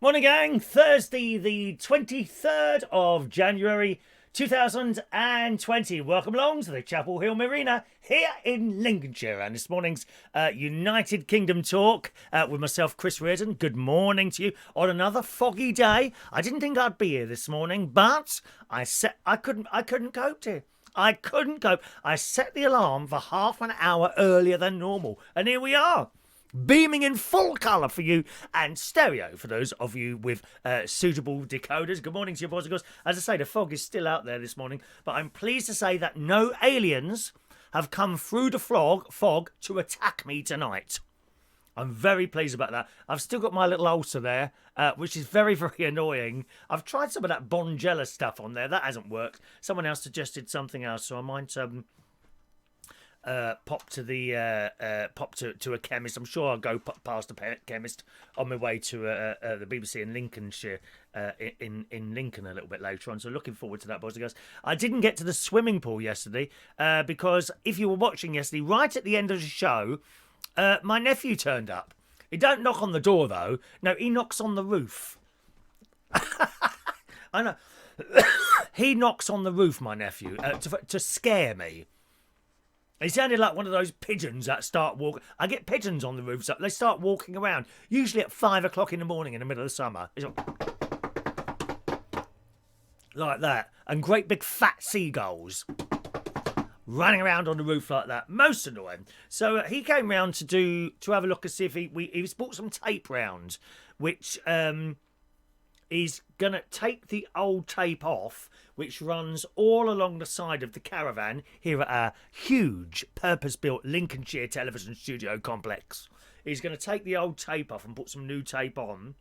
Morning gang, Thursday the 23rd of January 2020. Welcome along to the Chapel Hill Marina here in Lincolnshire. And this morning's United Kingdom talk with myself, Chris Reardon. Good morning to you on another foggy day. I didn't think I'd be here this morning, but I couldn't cope here. I couldn't cope. I set the alarm for half an hour earlier than normal. And here we are. Beaming in full colour for you and stereo for those of you with suitable decoders. Good morning to you, boys and girls. As I say, the fog is still out there this morning, but I'm pleased to say that no aliens have come through the fog to attack me tonight. I'm very pleased about that. I've still got my little ulcer there, which is very, very annoying. I've tried some of that Bonjela stuff on there. That hasn't worked. Someone else suggested something else, so I might... pop to a chemist. I'm sure I'll go past a chemist on my way to the BBC in Lincolnshire, in Lincoln a little bit later on. So looking forward to that, boys and girls. I didn't get to the swimming pool yesterday because if you were watching yesterday, right at the end of the show, my nephew turned up. He don't knock on the door though. No, he knocks on the roof. I know. He knocks on the roof, my nephew, to scare me. He sounded like one of those pigeons that start walking. I get pigeons on the roofs. They start walking around, usually at 5 o'clock in the morning in the middle of the summer. It's like that. And great big fat seagulls running around on the roof like that. Most annoying. So he came round to have a look and see if he's brought some tape round, which he's going to take the old tape off, which runs all along the side of the caravan here at our huge purpose-built Lincolnshire television studio complex. He's going to take the old tape off and put some new tape on.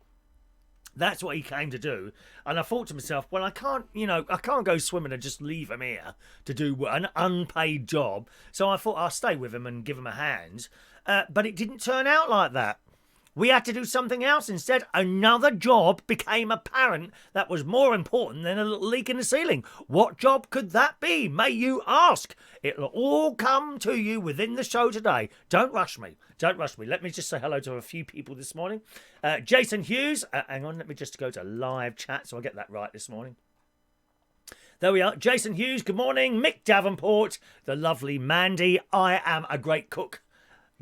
That's what he came to do. And I thought to myself, well, I can't go swimming and just leave him here to do an unpaid job. So I thought I'll stay with him and give him a hand. But it didn't turn out like that. We had to do something else instead. Another job became apparent that was more important than a little leak in the ceiling. What job could that be, may you ask? It'll all come to you within the show today. Don't rush me. Don't rush me. Let me just say hello to a few people this morning. Jason Hughes. Hang on, let me just go to live chat so I get that right this morning. There we are. Jason Hughes, good morning. Mick Davenport, the lovely Mandy. I am a great cook.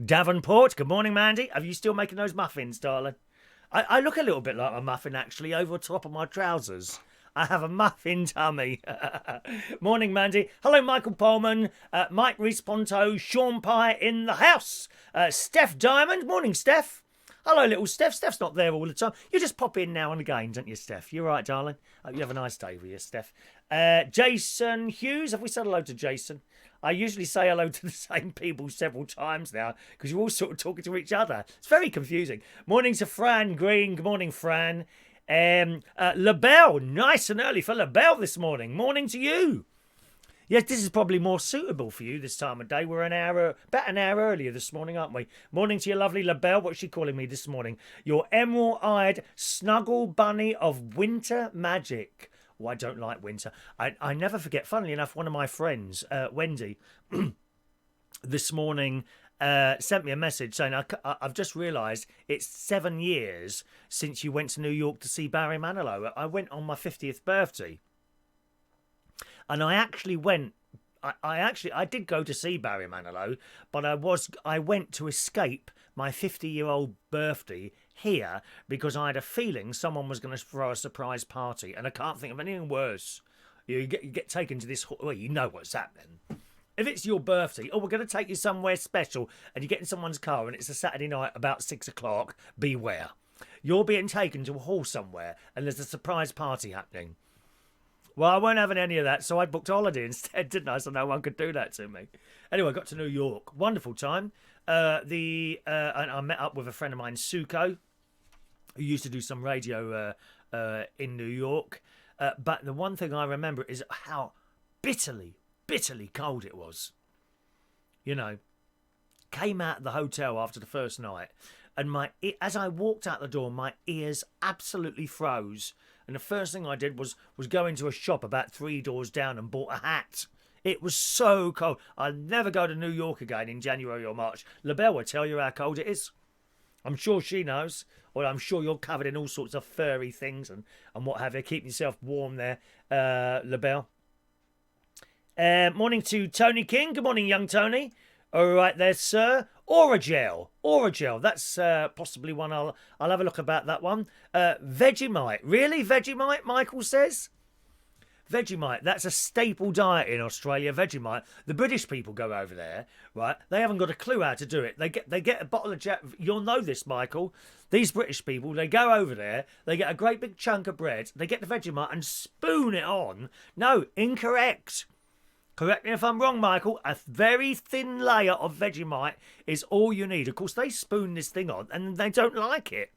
Davenport, good morning, Mandy. Are you still making those muffins, darling? I look a little bit like a muffin, actually, over top of my trousers. I have a muffin tummy. Morning, Mandy. Hello, Michael Pullman, Mike Reese-Ponto, Sean Pye in the house. Steph Diamond. Morning, Steph. Hello, little Steph. Steph's not there all the time. You just pop in now and again, don't you, Steph? You're right, darling. You have a nice day with you, Steph. Jason Hughes. Have we said hello to Jason? I usually say hello to the same people several times now because you're all sort of talking to each other. It's very confusing. Morning to Fran Green. Good morning, Fran. LaBelle. Nice and early for LaBelle this morning. Morning to you. Yes, this is probably more suitable for you this time of day. We're about an hour earlier this morning, aren't we? Morning to your lovely LaBelle. What's she calling me this morning? Your emerald-eyed snuggle bunny of winter magic. Oh, I don't like winter. I never forget. Funnily enough, one of my friends, Wendy, this morning sent me a message saying, I've just realised it's 7 years since you went to New York to see Barry Manilow. I went on my 50th birthday. And I actually went... I did go to see Barry Manilow, but I went to escape my 50-year-old birthday here because I had a feeling someone was going to throw a surprise party, and I can't think of anything worse. You get taken to this... Well, you know what's happening. If it's your birthday, we're going to take you somewhere special, and you get in someone's car and it's a Saturday night about 6 o'clock, beware. You're being taken to a hall somewhere, and there's a surprise party happening. Well, I weren't having any of that, so I booked a holiday instead, didn't I? So no one could do that to me. Anyway, I got to New York. Wonderful time. And I met up with a friend of mine, Suko, who used to do some radio in New York. But the one thing I remember is how bitterly cold it was. You know, came out of the hotel after the first night, and as I walked out the door, my ears absolutely froze. And the first thing I did was go into a shop about 3 doors down and bought a hat. It was so cold. I'll never go to New York again in January or March. LaBelle will tell you how cold it is. I'm sure she knows. Well, I'm sure you're covered in all sorts of furry things and what have you. Keep yourself warm there, LaBelle. Morning to Tony King. Good morning, young Tony. All right there, sir. Oragel. That's possibly one I'll have a look about that one. Vegemite. Really? Vegemite, Michael says? Vegemite, that's a staple diet in Australia, Vegemite. The British people go over there, right? They haven't got a clue how to do it. They get a bottle of you'll know this, Michael. These British people, they go over there, they get a great big chunk of bread, they get the Vegemite and spoon it on. No, incorrect. Correct me if I'm wrong, Michael. A very thin layer of Vegemite is all you need. Of course, they spoon this thing on and they don't like it.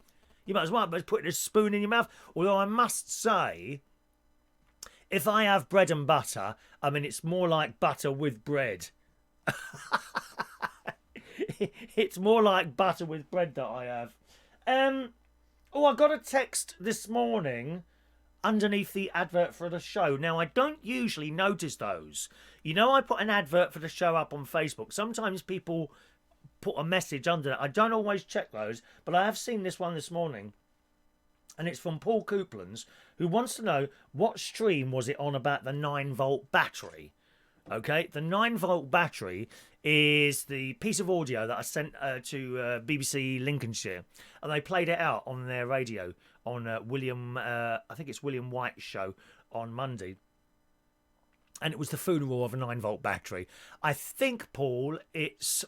You might as well put a spoon in your mouth. Although I must say, if I have bread and butter, I mean, it's more like butter with bread. It's more like butter with bread that I have. I got a text this morning underneath the advert for the show. Now, I don't usually notice those. You know, I put an advert for the show up on Facebook. Sometimes people put a message under it. I don't always check those, but I have seen this one this morning. And it's from Paul Couplands, who wants to know what stream was it on about the 9-volt battery. Okay, the 9-volt battery is the piece of audio that I sent to BBC Lincolnshire. And they played it out on their radio on I think it's William White's show on Monday. And it was the funeral of a 9-volt battery. I think, Paul, it's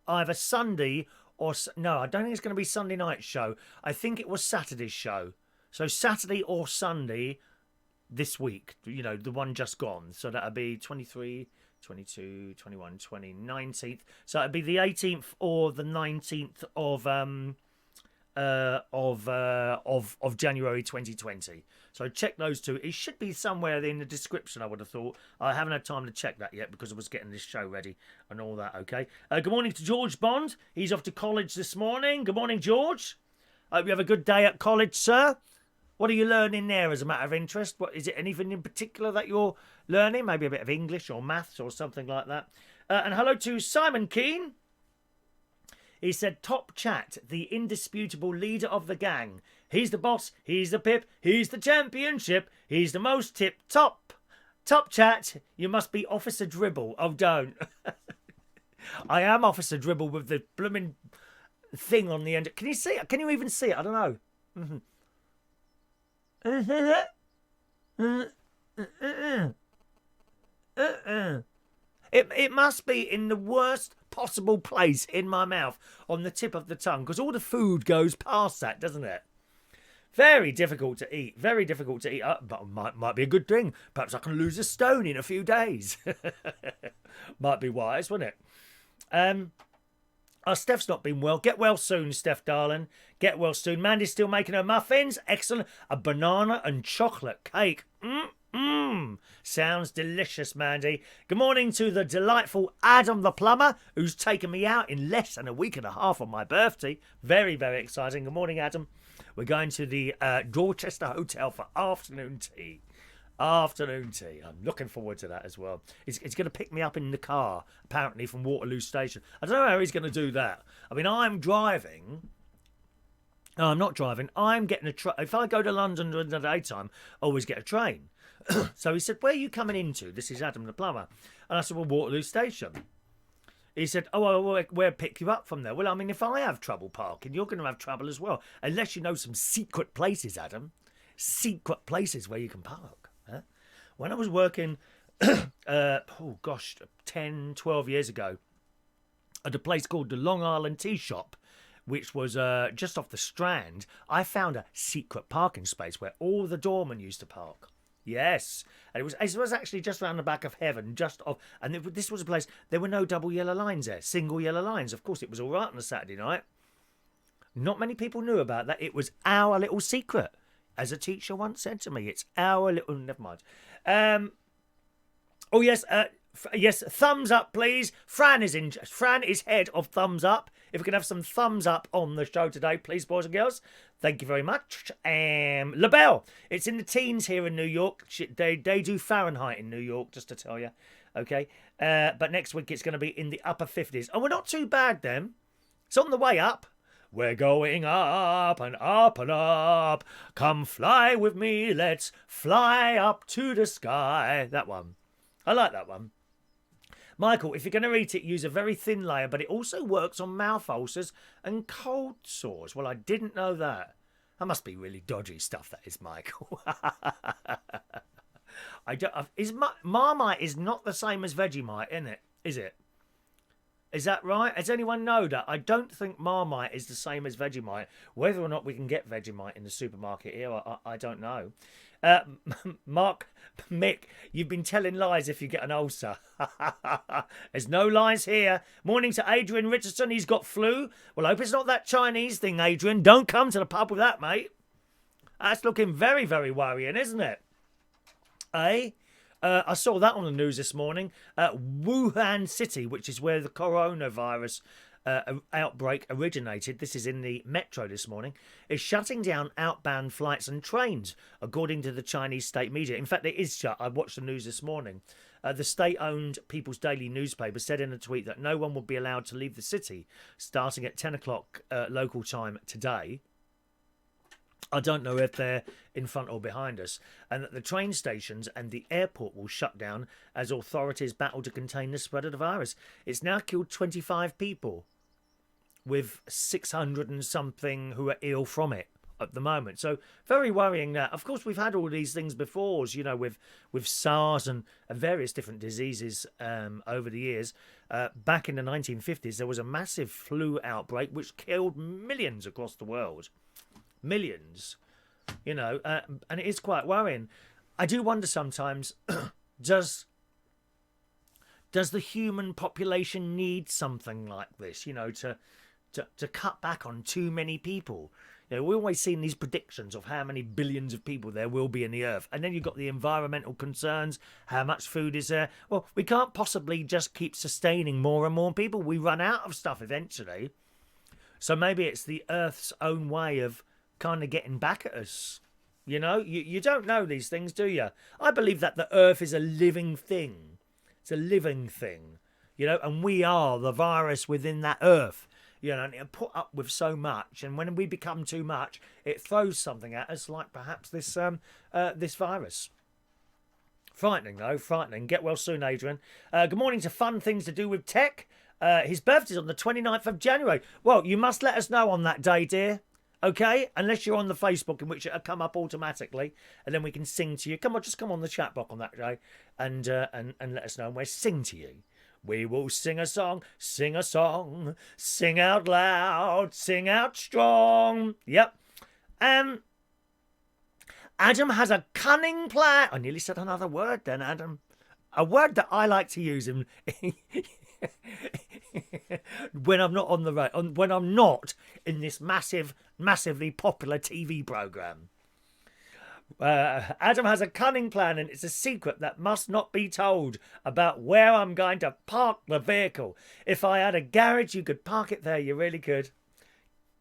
either Sunday or... No, I don't think it's going to be Sunday night's show. I think it was Saturday's show. So Saturday or Sunday this week, you know, the one just gone. So that'll be 23, 22, 21, 20, 19th. So it'll be the 18th or the 19th of January 2020. So check those two. It should be somewhere in the description, I would have thought. I haven't had time to check that yet because I was getting this show ready and all that, okay? Good morning to George Bond. He's off to college this morning. Good morning, George. Hope you have a good day at college, sir. What are you learning there as a matter of interest? What is it, anything in particular that you're learning? Maybe a bit of English or maths or something like that. And hello to Simon Keane. He said, top chat, the indisputable leader of the gang. He's the boss, he's the pip, he's the championship, he's the most tip-top. Top chat, you must be Officer Dribble. Oh, don't. I am Officer Dribble with the blooming thing on the end. Can you see it? Can you even see it? I don't know. It must be in the worst possible place in my mouth, on the tip of the tongue, because all the food goes past that, doesn't it? Very difficult to eat. Very difficult to eat. But might be a good thing. Perhaps I can lose a stone in a few days. Might be wise, wouldn't it? Steph's not been well. Get well soon, Steph, darling. Get well soon. Mandy's still making her muffins. Excellent. A banana and chocolate cake. Sounds delicious, Mandy. Good morning to the delightful Adam the plumber, who's taken me out in less than a week and a half on my birthday. Very, very exciting. Good morning, Adam. We're going to the Dorchester Hotel for afternoon tea. Afternoon tea. I'm looking forward to that as well. He's going to pick me up in the car, apparently, from Waterloo Station. I don't know how he's going to do that. I mean, I'm driving. No, I'm not driving. I'm getting a train. If I go to London during the daytime, I always get a train. So he said, where are you coming into? This is Adam the plumber. And I said, well, Waterloo Station. He said, oh, well, where pick you up from there? Well, I mean, if I have trouble parking, you're going to have trouble as well. Unless you know some secret places, Adam. Secret places where you can park. Huh? When I was working, 10, 12 years ago, at a place called the Long Island Tea Shop, which was just off the Strand, I found a secret parking space where all the doormen used to park. Yes, and it was actually just around the back of Heaven, just off. And this was a place. There were no double yellow lines there, single yellow lines. Of course, it was all right on a Saturday night. Not many people knew about that. It was our little secret, as a teacher once said to me. It's our little. Never mind. Oh yes, yes. Thumbs up, please. Fran is head of thumbs up. If we can have some thumbs up on the show today, please, boys and girls. Thank you very much. LaBelle, it's in the teens here in New York. They do Fahrenheit in New York, just to tell you. Okay. But next week it's going to be in the upper 50s. Oh, we're not too bad then. It's on the way up. We're going up and up and up. Come fly with me, let's fly up to the sky. That one. I like that one. Michael, if you're going to eat it, use a very thin layer, but it also works on mouth ulcers and cold sores. Well, I didn't know that. That must be really dodgy stuff, that is, Michael. Marmite is not the same as Vegemite, isn't it? Is it? Is that right? Does anyone know that? I don't think Marmite is the same as Vegemite. Whether or not we can get Vegemite in the supermarket here, I don't know. Mick, you've been telling lies if you get an ulcer. There's no lies here. Morning to Adrian Richardson. He's got flu. Well, I hope it's not that Chinese thing, Adrian. Don't come to the pub with that, mate. That's looking very, very worrying, isn't it? Eh? I saw that on the news this morning. Wuhan City, which is where the coronavirus outbreak originated, this is in the metro this morning, is shutting down outbound flights and trains, according to the Chinese state media. In fact, it is shut. I watched the news this morning. The state-owned People's Daily newspaper said in a tweet that no one would be allowed to leave the city starting at 10 o'clock local time today. I don't know if they're in front or behind us, and that the train stations and the airport will shut down as authorities battle to contain the spread of the virus. It's now killed 25 people, with 600 and something who are ill from it at the moment. So very worrying that. Of course, we've had all these things before, you know, with SARS and various different diseases over the years. Back in the 1950s, there was a massive flu outbreak which killed millions across the world. Millions, you know, and it is quite worrying. I do wonder sometimes, does the human population need something like this, you know, to cut back on too many people? You know, we've always seen these predictions of how many billions of people there will be in the earth. And then you've got the environmental concerns, how much food is there. Well, we can't possibly just keep sustaining more and more people. We run out of stuff eventually. So maybe it's the earth's own way of kind of getting back at us. You know, you don't know these things, do you? I believe that the earth is a living thing. It's a living thing, you know, and we are the virus within that earth, you know, and it put up with so much. And when we become too much, it throws something at us, like perhaps this this virus. Frightening, though, frightening. Get well soon, Adrian. Good morning to Fun Things to Do with Tech. His birthday's on the 29th of January. Well, you must let us know on that day, dear. Okay, unless you're on the Facebook, in which it'll come up automatically, and then we can sing to you. Come on, just come on the chat box on that day, and let us know, and we'll sing to you. We will sing a song, sing out loud, sing out strong. Yep. Adam has a cunning plan. I nearly said another word then, Adam. A word that I like to use in when I'm not on the when I'm not in this massively popular TV program. Adam has a cunning plan, and it's a secret that must not be told about where I'm going to park the vehicle. If I had a garage, you could park it there. You really could.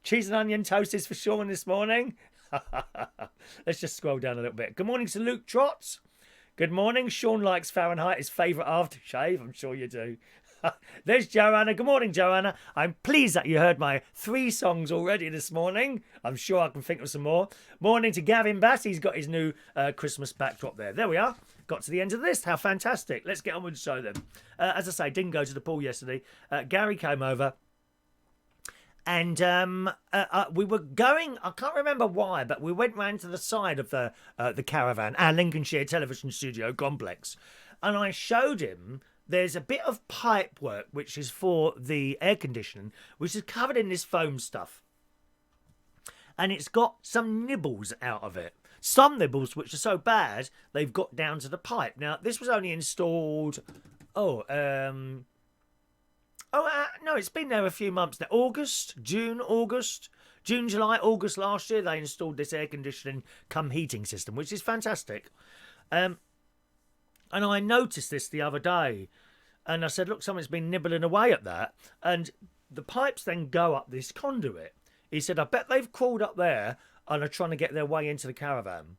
Cheese and onion toast is for Sean this morning. Let's just scroll down a little bit. Good morning to Luke Trotz. Good morning. Sean likes Fahrenheit, his favourite aftershave. I'm sure you do. There's Joanna. Good morning, Joanna. I'm pleased that you heard my 3 songs already this morning. I'm sure I can think of some more. Morning to Gavin Bass. He's got his new Christmas backdrop there. There we are. Got to the end of the list. How fantastic. Let's get on with the show then. As I say, didn't go to the pool yesterday. Gary came over. And we were going, I can't remember why, but we went round to the side of the caravan, our Lincolnshire television studio complex. And I showed him there's a bit of pipe work, which is for the air conditioning, which is covered in this foam stuff. And it's got some nibbles out of it. Some nibbles which are so bad, they've got down to the pipe. Now, this was only installed, no, it's been there a few months now. June, July, August last year, they installed this air conditioning cum heating system, which is fantastic. And I noticed this the other day, and I said, look, someone's been nibbling away at that. And the pipes then go up this conduit. He said, I bet they've crawled up there and are trying to get their way into the caravan.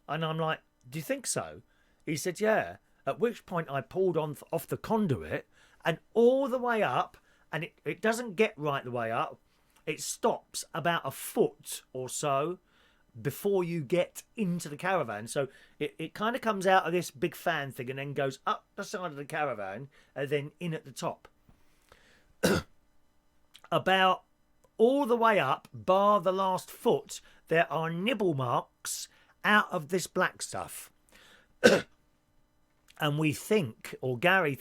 And I'm like, do you think so? He said, yeah. At which point I pulled off the conduit and all the way up, and it doesn't get right the way up. it stops about a foot or so before you get into the caravan. So it kind of comes out of this big fan thing and then goes up the side of the caravan and then in at the top. About all the way up, bar the last foot, there are nibble marks out of this black stuff. And we think, or Gary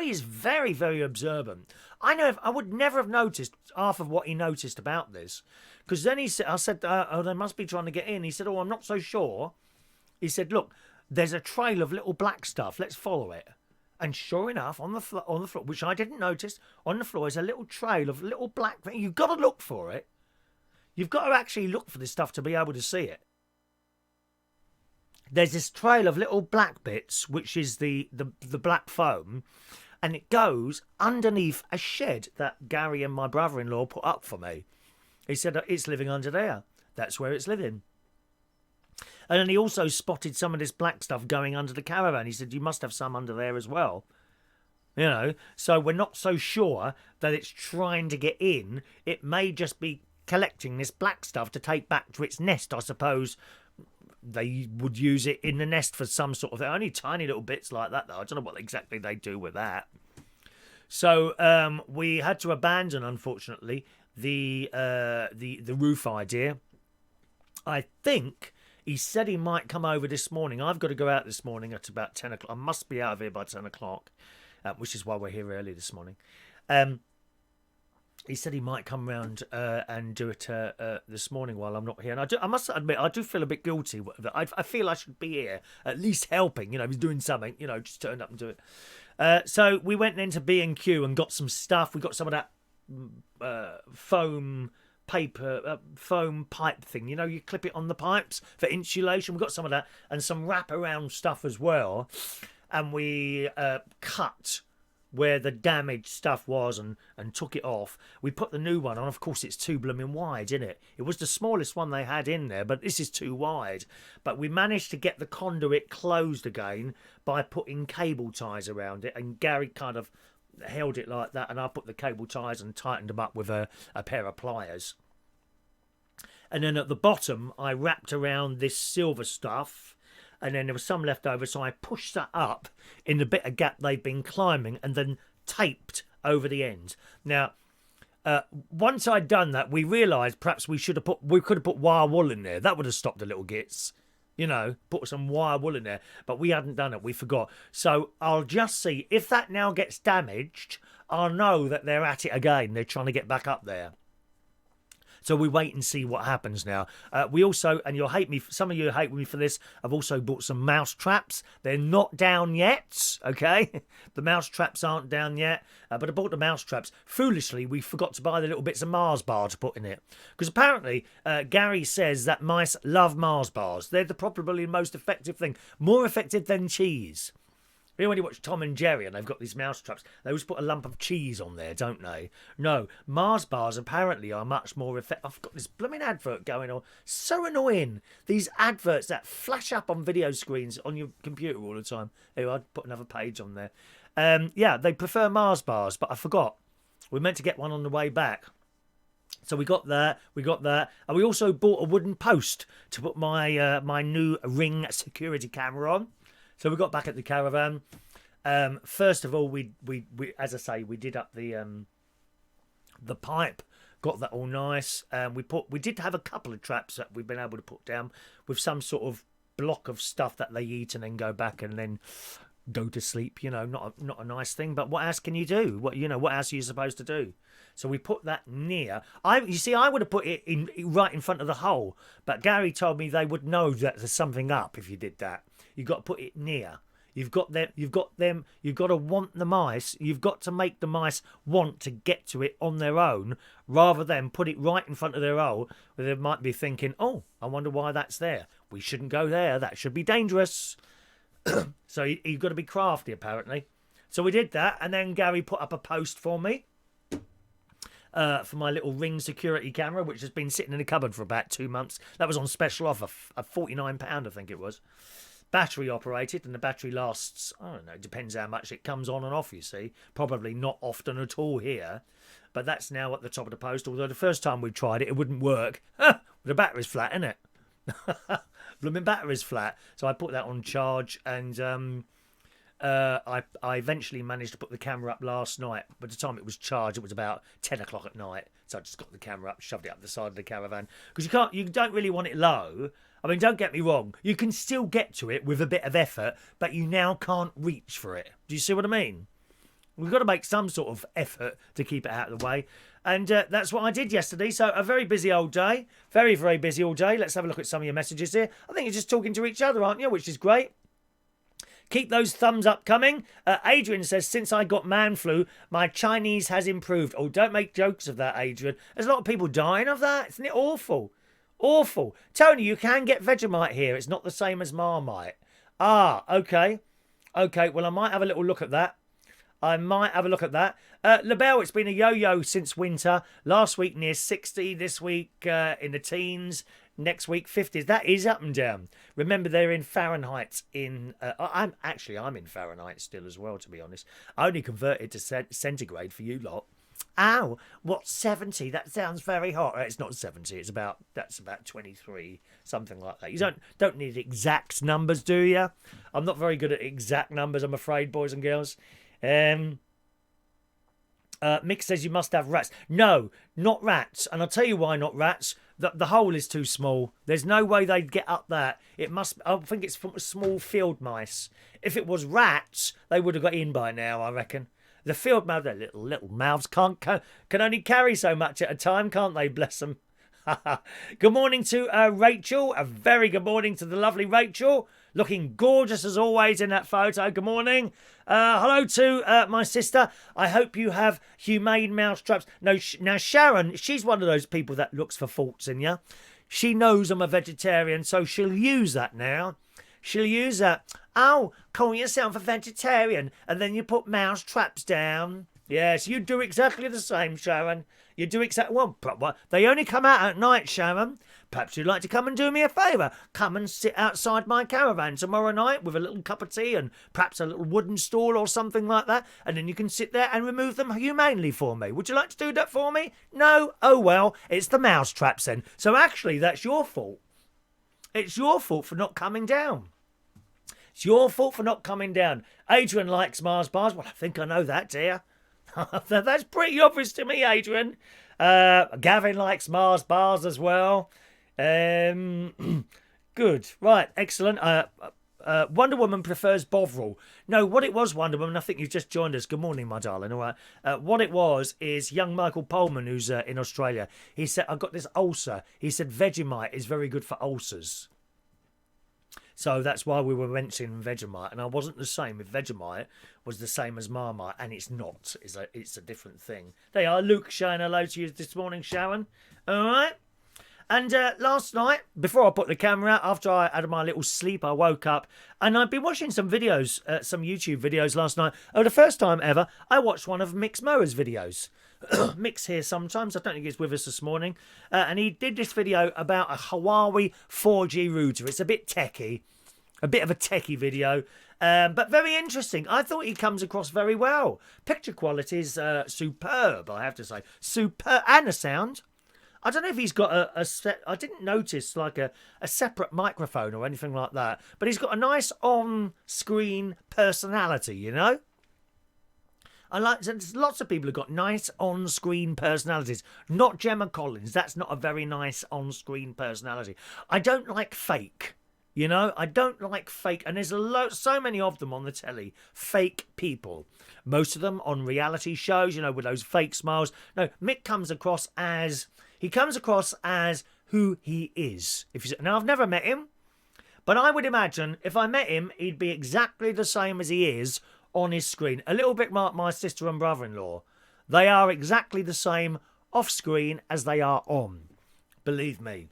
is very, very observant. I would never have noticed half of what he noticed about this. Because then I said, oh, they must be trying to get in. He said, oh, I'm not so sure. He said, look, there's a trail of little black stuff. Let's follow it. And sure enough, on the floor, which I didn't notice, on the floor is a little trail of little black thing. You've got to look for it. You've got to actually look for this stuff to be able to see it. There's this trail of little black bits, which is the black foam, and it goes underneath a shed that Gary and my brother-in-law put up for me. He said, it's living under there. That's where it's living. And then he also spotted some of this black stuff going under the caravan. He said, you must have some under there as well. You know, so we're not so sure that it's trying to get in. It may just be collecting this black stuff to take back to its nest, I suppose. They would use it in the nest for some sort of thing. Only tiny little bits like that, though. I don't know what exactly they do with that. So we had to abandon, unfortunately, the roof idea. I think he said he might come over this morning. I've got to go out this morning at about 10 o'clock. I must be out of here by 10 o'clock, which is why we're here early this morning. He said he might come round and do it this morning while I'm not here. And I must admit, I do feel a bit guilty. I feel I should be here, at least helping. You know, he's doing something. You know, just turn up and do it. So we went into B&Q and got some stuff. We got some of that foam pipe thing. You know, you clip it on the pipes for insulation. We got some of that and some wraparound stuff as well. And we cut where the damaged stuff was and took it off. We put the new one on. Of course, it's too blooming wide, isn't it? It was the smallest one they had in there, but this is too wide. But we managed to get the conduit closed again by putting cable ties around it, and Gary kind of held it like that, and I put the cable ties and tightened them up with a pair of pliers. And then at the bottom, I wrapped around this silver stuff, and then there was some left over, so I pushed that up in the bit of gap they'd been climbing and then taped over the end. Now, once I'd done that, we realised perhaps we could have put wire wool in there. That would have stopped the little gits. You know, put some wire wool in there. But we hadn't done it. We forgot. So I'll just see. If that now gets damaged, I'll know that they're at it again. They're trying to get back up there. So we wait and see what happens now. We also, and you'll hate me, some of you hate me for this, I've also bought some mouse traps. They're not down yet, okay? The mouse traps aren't down yet, but I bought the mouse traps. Foolishly, we forgot to buy the little bits of Mars bar to put in it. Because apparently, Gary says that mice love Mars bars. They're probably the most effective thing. More effective than cheese. You know, when you watch Tom and Jerry and they've got these mouse traps, they always put a lump of cheese on there, don't they? No, Mars bars apparently are much more effective. I've got this blooming advert going on. So annoying. These adverts that flash up on video screens on your computer all the time. Anyway, I'd put another page on there. Yeah, they prefer Mars bars, but I forgot. We meant to get one on the way back. So we got that, and we also bought a wooden post to put my my new Ring security camera on. So we got back at the caravan. First of all, we as I say, we did up the pipe, got that all nice. We did have a couple of traps that we've been able to put down with some sort of block of stuff that they eat and then go back and then go to sleep. You know, not a nice thing, but what else can you do? What else are you supposed to do? So we put that near. You see, I would have put it right in front of the hole, but Gary told me they would know that there's something up if you did that. You've got to put it near. You've got to want the mice. You've got to make the mice want to get to it on their own, rather than put it right in front of their hole, where they might be thinking, oh, I wonder why that's there. We shouldn't go there. That should be dangerous. So you've got to be crafty, apparently. So we did that, and then Gary put up a post for me. For my little Ring security camera, which has been sitting in the cupboard for about 2 months. That was on special offer, £49, I think it was. battery operated, and the battery lasts, I don't know, depends how much it comes on and off, you see. Probably not often at all here. But that's now at the top of the post, although the first time we tried it, it wouldn't work. The battery's flat, isn't it? Blooming battery's flat. So I put that on charge, and I eventually managed to put the camera up last night. By the time it was charged, it was about 10 o'clock at night. So I just got the camera up, shoved it up the side of the caravan. Because you don't really want it low. I mean, don't get me wrong. You can still get to it with a bit of effort, but you now can't reach for it. Do you see what I mean? We've got to make some sort of effort to keep it out of the way. And that's what I did yesterday. So a very busy old day. Very, very busy all day. Let's have a look at some of your messages here. I think you're just talking to each other, aren't you? Which is great. Keep those thumbs up coming. Adrian says, since I got man flu, my Chinese has improved. Oh, don't make jokes of that, Adrian. There's a lot of people dying of that. Isn't it awful? Awful. Tony, you can get Vegemite here. It's not the same as Marmite. Ah, okay. Okay, well, I might have a little look at that. LaBelle, it's been a yo-yo since winter. Last week near 60. This week in the teens. Next week 50s. That is up and down. Remember, they're in Fahrenheit. I'm in Fahrenheit still as well, to be honest. I only converted to centigrade for you lot. Ow, what's 70? That sounds very hot. It's not 70. That's about 23, something like that. You don't need exact numbers, do you? I'm not very good at exact numbers, I'm afraid, boys and girls. Mick says you must have rats. No, not rats. And I'll tell you why not rats. The hole is too small. There's no way they'd get up that. I think it's from small field mice. If it was rats, they would have got in by now, I reckon. The field mouse, their little mouths can only carry so much at a time, can't they? Bless them. Good morning to Rachel. A very good morning to the lovely Rachel. Looking gorgeous as always in that photo. Good morning. Hello to my sister. I hope you have humane mouse traps. No, now Sharon, she's one of those people that looks for faults in you. She knows I'm a vegetarian, so she'll use that now. She'll use that. Oh, call yourself a vegetarian, and then you put mouse traps down. Yes, you do exactly the same, Sharon. You do exactly... Well, they only come out at night, Sharon. Perhaps you'd like to come and do me a favour. Come and sit outside my caravan tomorrow night with a little cup of tea and perhaps a little wooden stool or something like that, and then you can sit there and remove them humanely for me. Would you like to do that for me? No? Oh, well, it's the mouse traps then. So actually, that's your fault. It's your fault for not coming down. It's your fault for not coming down. Adrian likes Mars bars. Well, I think I know that, dear. That's pretty obvious to me, Adrian. Gavin likes Mars bars as well. Good. Right, excellent. Wonder Woman prefers Bovril. No, what it was, Wonder Woman, I think you've just joined us. Good morning, my darling. All right. What it was is young Michael Pullman, who's in Australia. He said, I've got this ulcer. He said Vegemite is very good for ulcers. So that's why we were mentioning Vegemite. And I wasn't the same if Vegemite was the same as Marmite. And it's not. It's a different thing. They are. Luke saying hello to you this morning, Sharon. All right. And last night, before I put the camera out, after I had my little sleep, I woke up. And I'd been watching some videos, some YouTube videos last night. Oh, the first time ever, I watched one of Mick's Mowers videos. Mick's here sometimes. I don't think he's with us this morning. And he did this video about a Huawei 4G router. It's a bit techie. A bit of a techie video. But very interesting. I thought he comes across very well. Picture quality is superb, I have to say. Superb. And the sound. I don't know if he's got a set... I didn't notice like a separate microphone or anything like that. But he's got a nice on-screen personality, you know? There's lots of people who've got nice on-screen personalities. Not Gemma Collins. That's not a very nice on-screen personality. I don't like fake. You know, I don't like fake. And there's so many of them on the telly. Fake people. Most of them on reality shows, you know, with those fake smiles. No, Mick comes across as... He comes across as who he is. Now, I've never met him. But I would imagine if I met him, he'd be exactly the same as he is on his screen. A little bit like my sister and brother-in-law. They are exactly the same off screen as they are on. Believe me.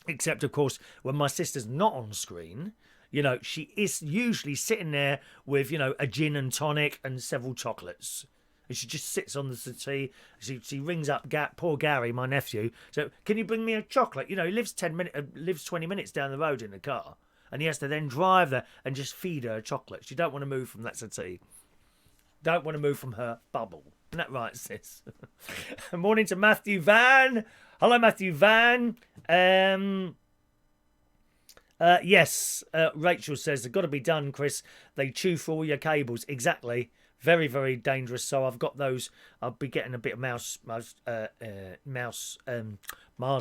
Except, of course, when my sister's not on screen, you know, she is usually sitting there with, you know, a gin and tonic and several chocolates. And she just sits on the settee. She rings up poor Gary, my nephew. So, can you bring me a chocolate? You know, he lives 20 minutes down the road in the car. And he has to then drive there and just feed her chocolates. You don't want to move from that settee. Don't want to move from her bubble. Isn't that right, sis? Morning to Matthew Van. Hello, Matthew Van. Yes, Rachel says, they've got to be done, Chris. They chew through all your cables. Exactly. Very, very dangerous. So I've got those. I'll be getting a bit of Mars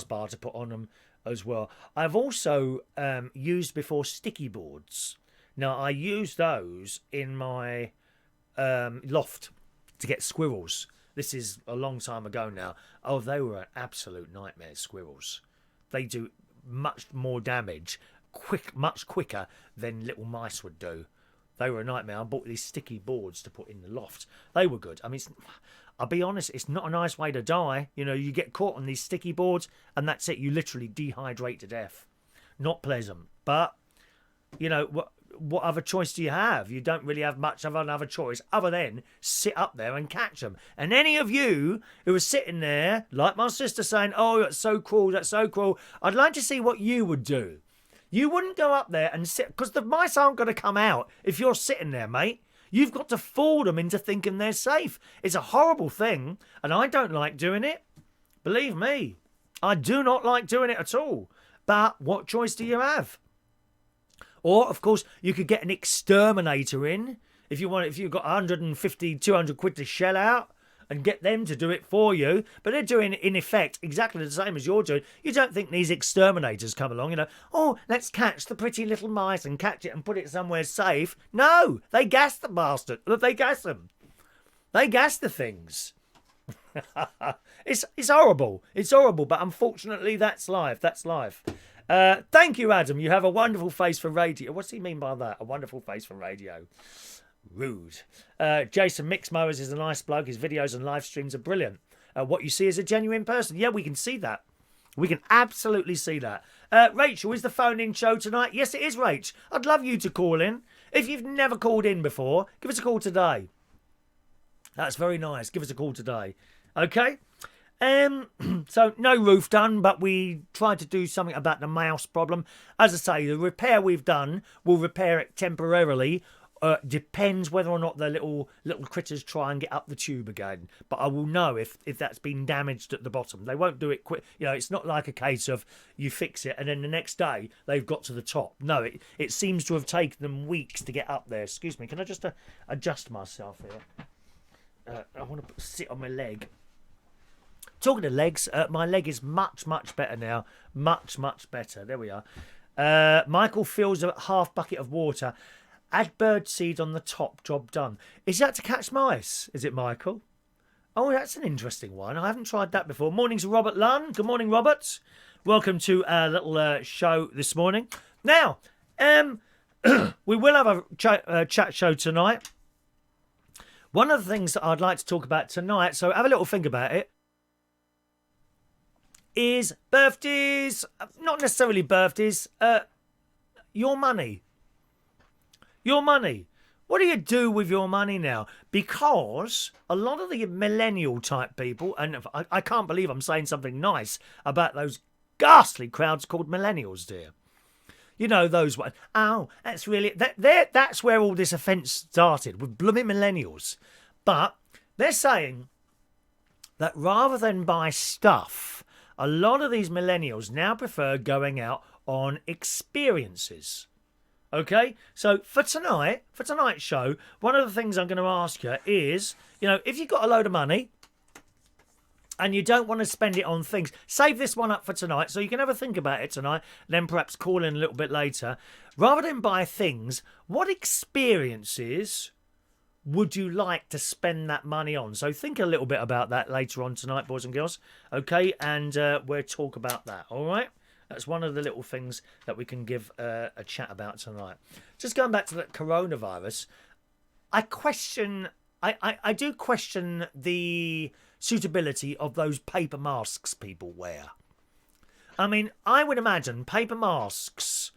bar to put on them as well. I've also used before sticky boards. Now, I use those in my loft to get squirrels. This is a long time ago now. Oh, they were an absolute nightmare, squirrels. They do much more damage, much quicker than little mice would do. They were a nightmare. I bought these sticky boards to put in the loft. They were good. I mean, I'll be honest, it's not a nice way to die. You know, you get caught on these sticky boards and that's it. You literally dehydrate to death. Not pleasant. But, you know, what other choice do you have? You don't really have much of another choice other than sit up there and catch them. And any of you who are sitting there, like my sister, saying, oh, that's so cruel, that's so cruel, I'd like to see what you would do. You wouldn't go up there and sit, because the mice aren't going to come out if you're sitting there, mate. You've got to fool them into thinking they're safe. It's a horrible thing, and I don't like doing it. Believe me, I do not like doing it at all. But what choice do you have? Or, of course, you could get an exterminator in if you've got 150, 200 quid to shell out and get them to do it for you. But they're doing, in effect, exactly the same as you're doing. You don't think these exterminators come along, you know, oh, let's catch the pretty little mice and catch it and put it somewhere safe. No, they gas the bastard. They gas them. They gas the things. It's horrible. It's horrible, but unfortunately, that's life. That's life. Thank you, Adam. You have a wonderful face for radio. What's he mean by that? A wonderful face for radio. Rude. Jason Mick's Mowers is a nice bloke. His videos and live streams are brilliant. What you see is a genuine person. Yeah, we can see that. We can absolutely see that. Rachel, is the phone-in show tonight? Yes, it is, Rach. I'd love you to call in. If you've never called in before, give us a call today. That's very nice. Give us a call today. Okay? So no roof done, but we tried to do something about the mouse problem. As I say, the repair we've done will repair it temporarily. Depends whether or not the little critters try and get up the tube again. But I will know if that's been damaged at the bottom. They won't do it quick. You know, it's not like a case of you fix it and then the next day they've got to the top. No, it seems to have taken them weeks to get up there. Excuse me, can I just adjust myself here? I want to sit on my leg. Talking of legs, my leg is much, much better now. Much, much better. There we are. Michael fills a half bucket of water. Add bird seed on the top. Job done. Is that to catch mice? Is it, Michael? Oh, that's an interesting one. I haven't tried that before. Morning to Robert Lunn. Good morning, Robert. Welcome to our little show this morning. Now, we will have a chat show tonight. One of the things that I'd like to talk about tonight, so have a little think about it, is birthdays. Not necessarily birthdays. Your money. Your money. What do you do with your money now? Because a lot of the millennial type people, and I can't believe I'm saying something nice about those ghastly crowds called millennials, dear. You know, those ones. Oh, that's really... That's where all this offence started, with blooming millennials. But they're saying that rather than buy stuff, a lot of these millennials now prefer going out on experiences. Okay, so for tonight's show, one of the things I'm going to ask you is, you know, if you've got a load of money and you don't want to spend it on things, save this one up for tonight so you can have a think about it tonight, then perhaps call in a little bit later. Rather than buy things, what experiences would you like to spend that money on? So think a little bit about that later on tonight, boys and girls. Okay, and we'll talk about that, all right? That's one of the little things that we can give a chat about tonight. Just going back to the coronavirus, I do question the suitability of those paper masks people wear. I mean, I would imagine paper masks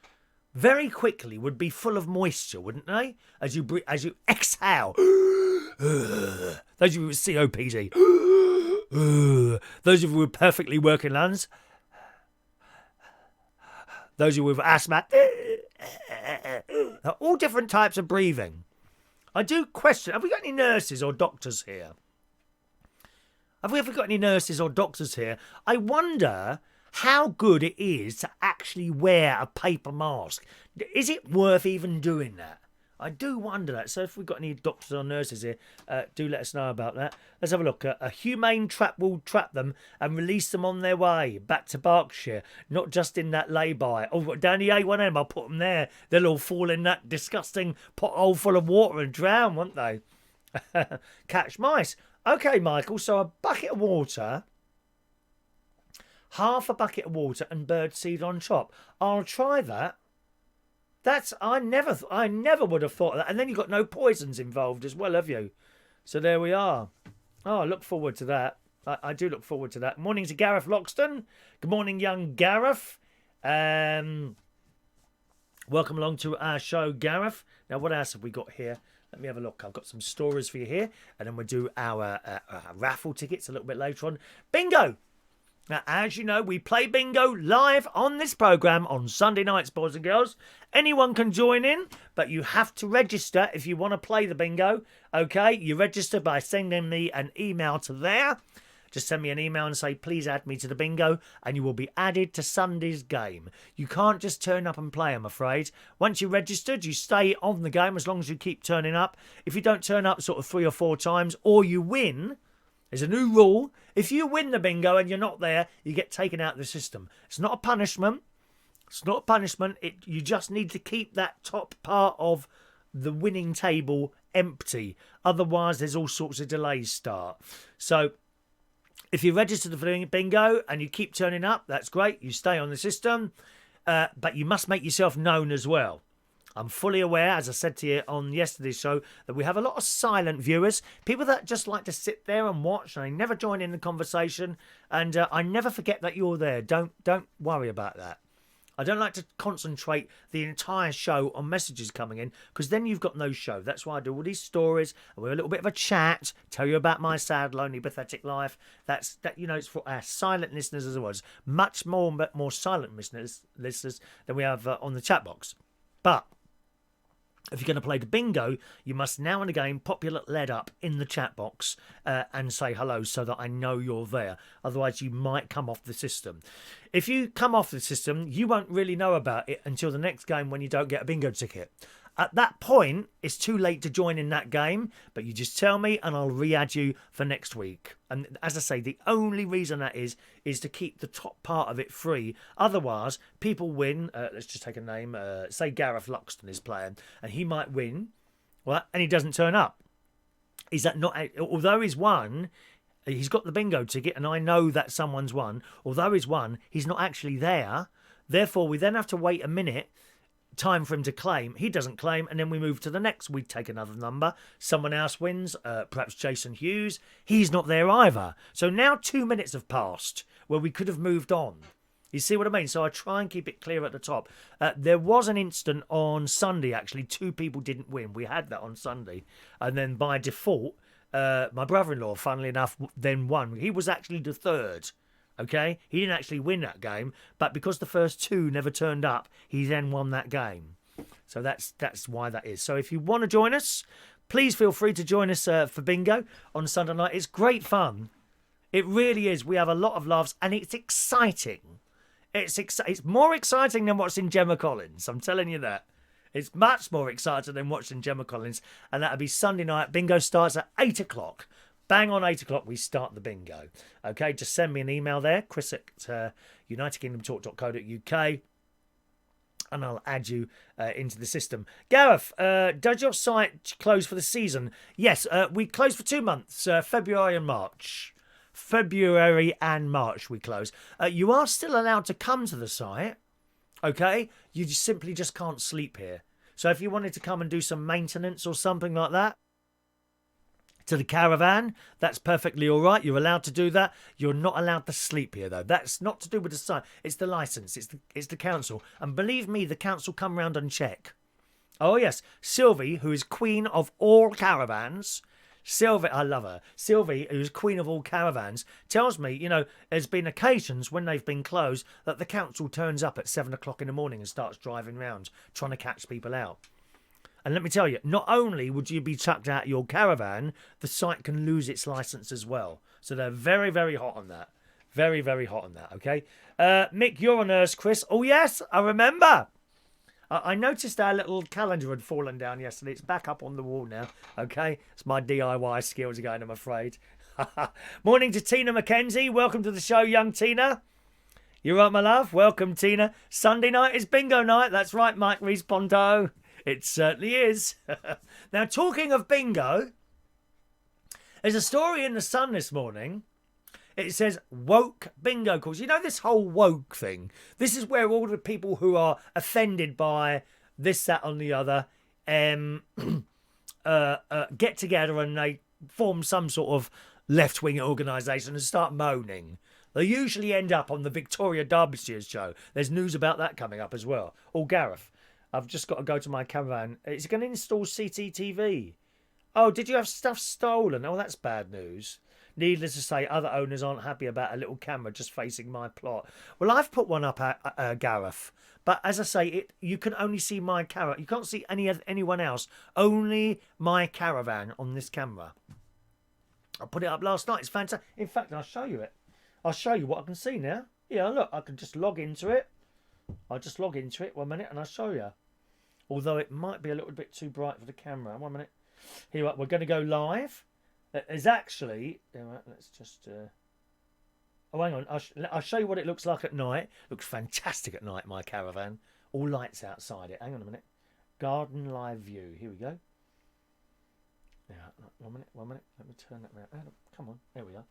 very quickly would be full of moisture, wouldn't they? As you exhale. Those of you with COPD. Those of you with perfectly working lungs. Those of you with asthma, All different types of breathing. I do question, have we got any nurses or doctors here? Have we ever got any nurses or doctors here? I wonder how good it is to actually wear a paper mask. Is it worth even doing that? I do wonder that. So if we've got any doctors or nurses here, do let us know about that. Let's have a look. A humane trap will trap them and release them on their way back to Berkshire, not just in that lay-by. Oh, down the A1M, I'll put them there. They'll all fall in that disgusting pothole full of water and drown, won't they? Catch mice. Okay, Michael, so a bucket of water, half a bucket of water and birdseed on top. I'll try that. I never would have thought of that. And then you've got no poisons involved as well, have you? So there we are. Oh, I look forward to that. I do look forward to that. Morning to Gareth Loxton. Good morning, young Gareth. Welcome along to our show, Gareth. Now, what else have we got here? Let me have a look. I've got some stories for you here. And then we'll do our raffle tickets a little bit later on. Bingo! Now, as you know, we play bingo live on this programme on Sunday nights, boys and girls. Anyone can join in, but you have to register if you want to play the bingo. Okay, you register by sending me an email to there. Just send me an email and say, please add me to the bingo, and you will be added to Sunday's game. You can't just turn up and play, I'm afraid. Once you're registered, you stay on the game as long as you keep turning up. If you don't turn up sort of 3 or 4 times, or you win... There's a new rule. If you win the bingo and you're not there, you get taken out of the system. It's not a punishment. It's not a punishment. You just need to keep that top part of the winning table empty. Otherwise, there's all sorts of delays start. So, if you register for the bingo and you keep turning up, that's great. You stay on the system. But you must make yourself known as well. I'm fully aware, as I said to you on yesterday's show, that we have a lot of silent viewers, people that just like to sit there and watch, and they never join in the conversation, and I never forget that you're there. Don't worry about that. I don't like to concentrate the entire show on messages coming in, because then you've got no show. That's why I do all these stories, and we have a little bit of a chat, tell you about my sad, lonely, pathetic life. It's for our silent listeners as well. Much more silent listeners than we have on the chat box. But if you're going to play the bingo, you must now and again pop your little lead up in the chat box and say hello so that I know you're there. Otherwise, you might come off the system. If you come off the system, you won't really know about it until the next game when you don't get a bingo ticket. At that point, it's too late to join in that game, but you just tell me and I'll re-add you for next week. And as I say, the only reason that is to keep the top part of it free. Otherwise, people win. Let's just take a name. Say Gareth Luxton is playing, and he might win, well, and he doesn't turn up. Is that not? Although he's won, he's got the bingo ticket, and I know that someone's won. Although he's won, he's not actually there. Therefore, we then have to wait a minute. Time for him to claim. He doesn't claim, and then we move to the next. We take another number. Someone else wins, perhaps Jason Hughes. He's not there either. So now 2 minutes have passed where we could have moved on. You see what I mean? So I try and keep it clear at the top. There was an instant on Sunday, actually. 2 people didn't win. We had that on Sunday. And then by default, my brother-in-law, funnily enough, then won. He was actually the third. Okay, he didn't actually win that game, but because the first 2 never turned up, he then won that game. So that's why that is. So if you want to join us, please feel free to join us for bingo on Sunday night. It's great fun. It really is. We have a lot of laughs, and it's exciting. It's more exciting than watching Gemma Collins. I'm telling you that. It's much more exciting than watching Gemma Collins, and that'll be Sunday night. Bingo starts at 8 o'clock. Bang on 8 o'clock, we start the bingo. Okay, just send me an email there, Chris at unitedkingdomtalk.co.uk, and I'll add you into the system. Gareth, does your site close for the season? Yes, we close for 2 months, February and March. February and March we close. You are still allowed to come to the site, okay? You simply just can't sleep here. So if you wanted to come and do some maintenance or something like that, to the caravan, that's perfectly all right. You're allowed to do that. You're not allowed to sleep here, though. That's not to do with the site. It's the licence. It's the council. And believe me, the council come round and check. Oh, yes. Sylvie, who is queen of all caravans, Sylvie, I love her. Sylvie, who's queen of all caravans, tells me, you know, there's been occasions when they've been closed that the council turns up at 7 o'clock in the morning and starts driving round trying to catch people out. And let me tell you, not only would you be chucked out your caravan, the site can lose its licence as well. So they're very, very hot on that. Very, very hot on that, okay? Mick, you're a nurse, Chris. Oh, yes, I remember. I noticed our little calendar had fallen down yesterday. It's back up on the wall now, okay? It's my DIY skills again, I'm afraid. Morning to Tina McKenzie. Welcome to the show, young Tina. You right, my love? Welcome, Tina. Sunday night is bingo night. That's right, Mike Rees-Ponto. It certainly is. Now, talking of bingo, there's a story in The Sun this morning. It says woke bingo calls. You know this whole woke thing? This is where all the people who are offended by this, that, and the other get together and they form some sort of left-wing organisation and start moaning. They usually end up on the Victoria Derbyshire's show. There's news about that coming up as well. Oh, Gareth, I've just got to go to my caravan. It's going to install CCTV. Oh, did you have stuff stolen? Oh, that's bad news. Needless to say, other owners aren't happy about a little camera just facing my plot. Well, I've put one up at Gareth. But as I say, you can only see my caravan. You can't see anyone else. Only my caravan on this camera. I put it up last night. It's fantastic. In fact, I'll show you it. I'll show you what I can see now. Yeah, look, I can just log into it. I'll just log into it 1 minute and I'll show you. Although it might be a little bit too bright for the camera. 1 minute. Here, we're going to go live. There's actually... Let's just... Oh, hang on. I'll show you what it looks like at night. It looks fantastic at night, my caravan. All lights outside it. Hang on a minute. Garden live view. Here we go. Yeah, 1 minute. Let me turn that around. Oh, come on. There we are.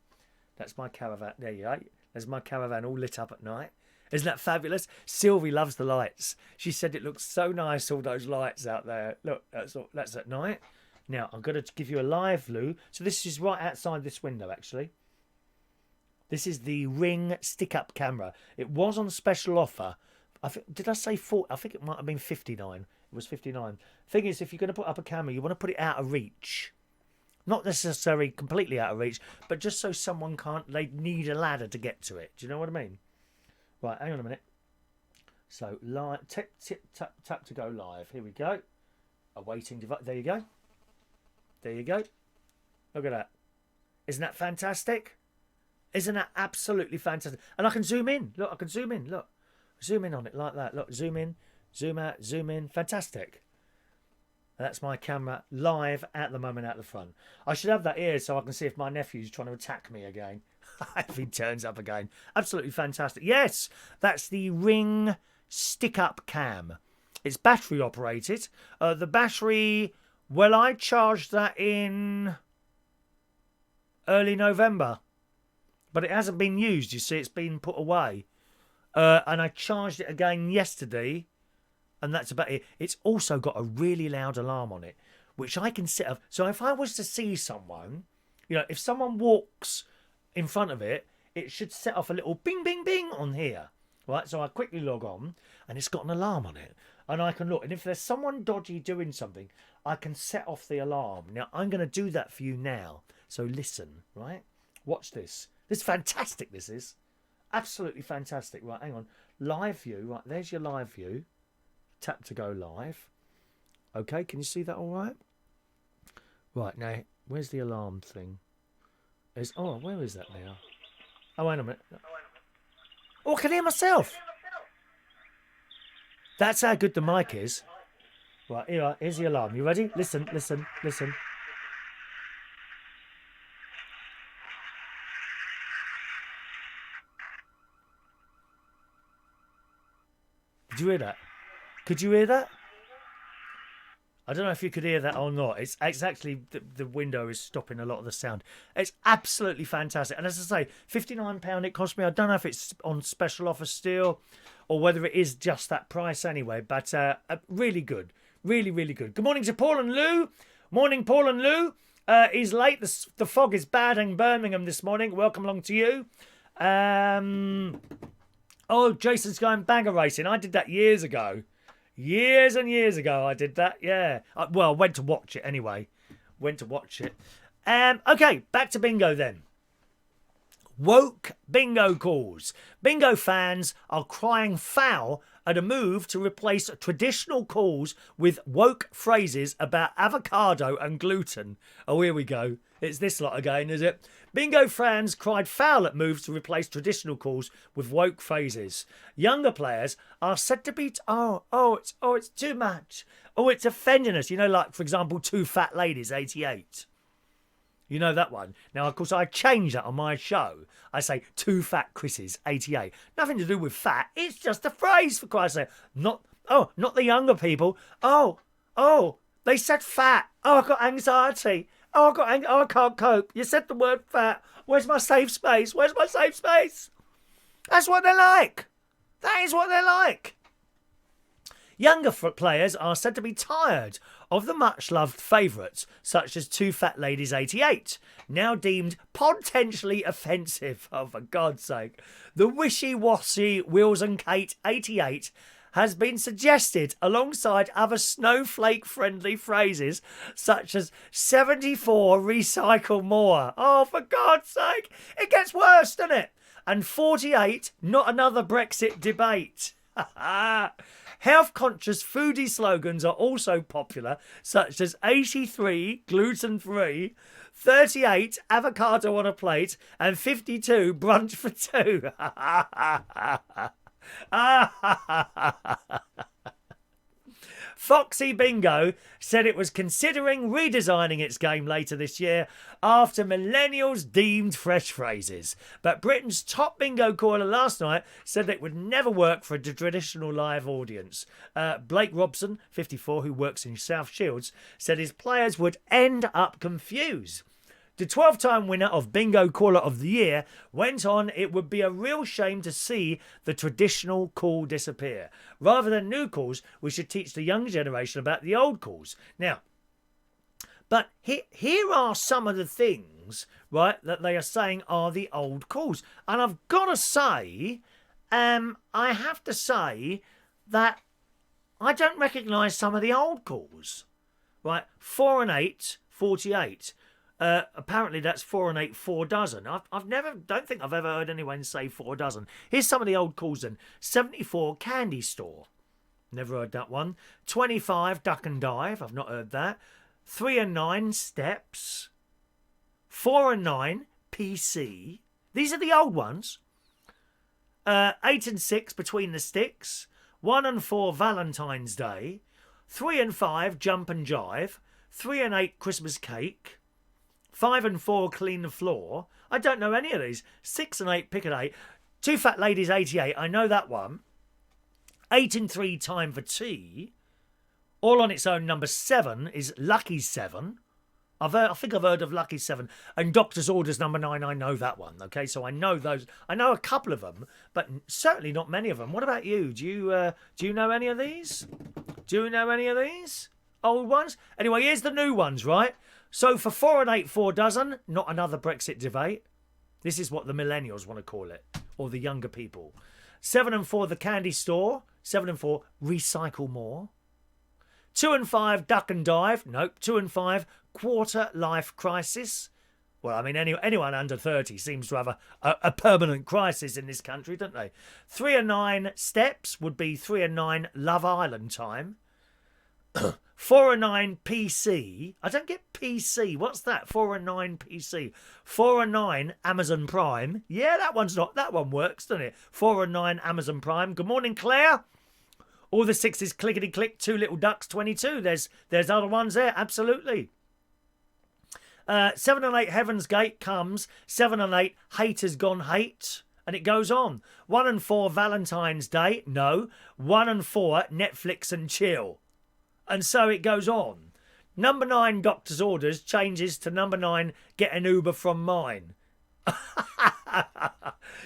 That's my caravan. There you go. There's my caravan all lit up at night. Isn't that fabulous? Sylvie loves the lights. She said it looks so nice, all those lights out there. Look, that's at night. Now, I'm going to give you a live view. So this is right outside this window, actually. This is the Ring stick-up camera. It was on special offer. Did I say 40? I think it might have been 59. It was 59. Thing is, if you're going to put up a camera, you want to put it out of reach. Not necessarily completely out of reach, but just so someone can't... They need a ladder to get to it. Do you know what I mean? Right, hang on a minute. So, tap to go live. Here we go. Awaiting device. There you go. There you go. Look at that. Isn't that fantastic? Isn't that absolutely fantastic? And I can zoom in. Look, I can zoom in. Look. Zoom in on it like that. Look, zoom in, zoom out, zoom in. Fantastic. That's my camera live at the moment at the front. I should have that here so I can see if my nephew's trying to attack me again. If he turns up again. Absolutely fantastic. Yes, that's the Ring stick-up cam. It's battery operated. The battery, well, I charged that in early November. But it hasn't been used, you see. It's been put away. And I charged it again yesterday. And that's about it. It's also got a really loud alarm on it, which I can set up. So if I was to see someone, you know, if someone walks in front of it, it should set off a little bing, bing, bing on here. Right, so I quickly log on, and it's got an alarm on it. And I can look. And if there's someone dodgy doing something, I can set off the alarm. Now, I'm going to do that for you now. So listen, right? Watch this. This is fantastic, this is. Absolutely fantastic. Right, hang on. Live view. Right, there's your live view. Tap to go live. Okay, can you see that all right? Right, now, where's the alarm thing? Oh, where is that now? Oh, wait a minute. Oh, I can hear myself. That's how good the mic is. Right, here's the alarm. You ready? Listen, listen, listen. Did you hear that? Could you hear that? I don't know if you could hear that or not. It's actually, the window is stopping a lot of the sound. It's absolutely fantastic. And as I say, £59 it cost me. I don't know if it's on special offer still or whether it is just that price anyway. But really good. Really, really good. Good morning to Paul and Lou. Morning, Paul and Lou. He's late. The fog is bad in Birmingham this morning. Welcome along to you. Oh, Jason's going banger racing. I did that years ago. Years and years ago I did that, yeah. Well, I went to watch it anyway. Went to watch it. Okay, back to bingo then. Woke bingo calls. Bingo fans are crying foul at a move to replace traditional calls with woke phrases about avocado and gluten. Oh, here we go. It's this lot again, is it? Bingo fans cried foul at moves to replace traditional calls with woke phrases. Younger players are said to be, it's too much. Oh, it's offending us. You know, like, for example, two fat ladies, 88. You know that one. Now, of course, I change that on my show. I say two fat Chris's, 88. Nothing to do with fat. It's just a phrase, for Christ's sake. Not the younger people. They said fat. Oh, I've got anxiety. Oh, I can't cope. You said the word fat. Where's my safe space? Where's my safe space? That's what they're like. That is what they're like. Younger players are said to be tired of the much-loved favourites, such as Two Fat Ladies 88, now deemed potentially offensive. Oh, for God's sake. The wishy-washy Wills and Kate 88 has been suggested alongside other snowflake-friendly phrases, such as 74 recycle more. Oh, for God's sake. It gets worse, doesn't it? And 48, not another Brexit debate. Health-conscious foodie slogans are also popular, such as 83, gluten-free, 38, avocado on a plate, and 52, brunch for two. Foxy Bingo said it was considering redesigning its game later this year after millennials deemed fresh phrases. But Britain's top bingo caller last night said it would never work for a traditional live audience. Blake Robson, 54, who works in South Shields, said his players would end up confused. The 12-time winner of Bingo Caller of the Year went on, it would be a real shame to see the traditional call disappear. Rather than new calls, we should teach the younger generation about the old calls. Now, but here are some of the things, right, that they are saying are the old calls. And I've got to say, I have to say that I don't recognise some of the old calls. Right, 4 and 8, 48. Apparently that's 4 and 8, 4 dozen. Don't think I've ever heard anyone say 4 dozen. Here's some of the old calls then. 74 candy store. Never heard that one. 25 duck and dive. I've not heard that. 3 and 9 steps. 4 and 9 PC. These are the old ones. 8 and 6 between the sticks. 1 and 4 Valentine's Day. 3 and 5 jump and jive. 3 and 8 Christmas cake. 5 and 4 clean the floor. I don't know any of these. 6 and 8 pick at 8. Two Fat Ladies 88. I know that one. 8 and 3 time for tea. All on its own. Number 7 is Lucky 7. I think I've heard of Lucky 7. And Doctor's Orders number 9. I know that one. Okay, so I know those. I know a couple of them, but certainly not many of them. What about you? Do you know any of these? Do you know any of these old ones? Anyway, here's the new ones, right? So for 4 and 8, 4 dozen, not another Brexit debate. This is what the millennials want to call it, or the younger people. 7 and 4, the candy store. 7 and 4, recycle more. 2 and 5, duck and dive. Nope. 2 and 5, quarter life crisis. Well, I mean, anyone under 30 seems to have a permanent crisis in this country, don't they? 3 and 9, steps would be 3 and 9, Love Island time. 4 and 9 PC. I don't get PC. What's that? 4 and 9 PC. 4 and 9 Amazon Prime. Yeah, that one works, doesn't it? 4 and 9 Amazon Prime. Good morning, Claire. All the 6s clickety click. 2 little ducks 22. There's other ones there. Absolutely. 7 and 8 Heaven's Gate comes. 7 and 8 Hate Has Gone Hate. And it goes on. 1 and 4 Valentine's Day. No. 1 and 4 Netflix and chill. And so it goes on. Number 9, Doctor's Orders, changes to number 9, Get an Uber from mine.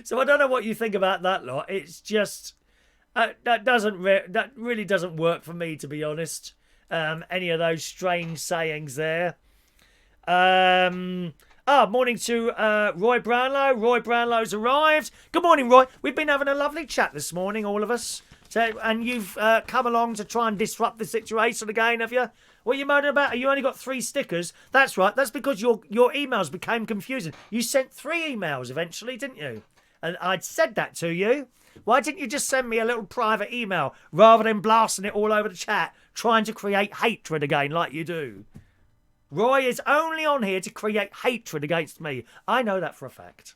So I don't know what you think about that lot. It's just, that really doesn't work for me, to be honest. Any of those strange sayings there. Morning to Roy Brownlow. Roy Brownlow's arrived. Good morning, Roy. We've been having a lovely chat this morning, all of us. So, and you've come along to try and disrupt the situation again, have you? What are you moaning about? You only got 3 stickers. That's right. That's because your emails became confusing. You sent 3 emails eventually, didn't you? And I'd said that to you. Why didn't you just send me a little private email rather than blasting it all over the chat, trying to create hatred again like you do? Roy is only on here to create hatred against me. I know that for a fact.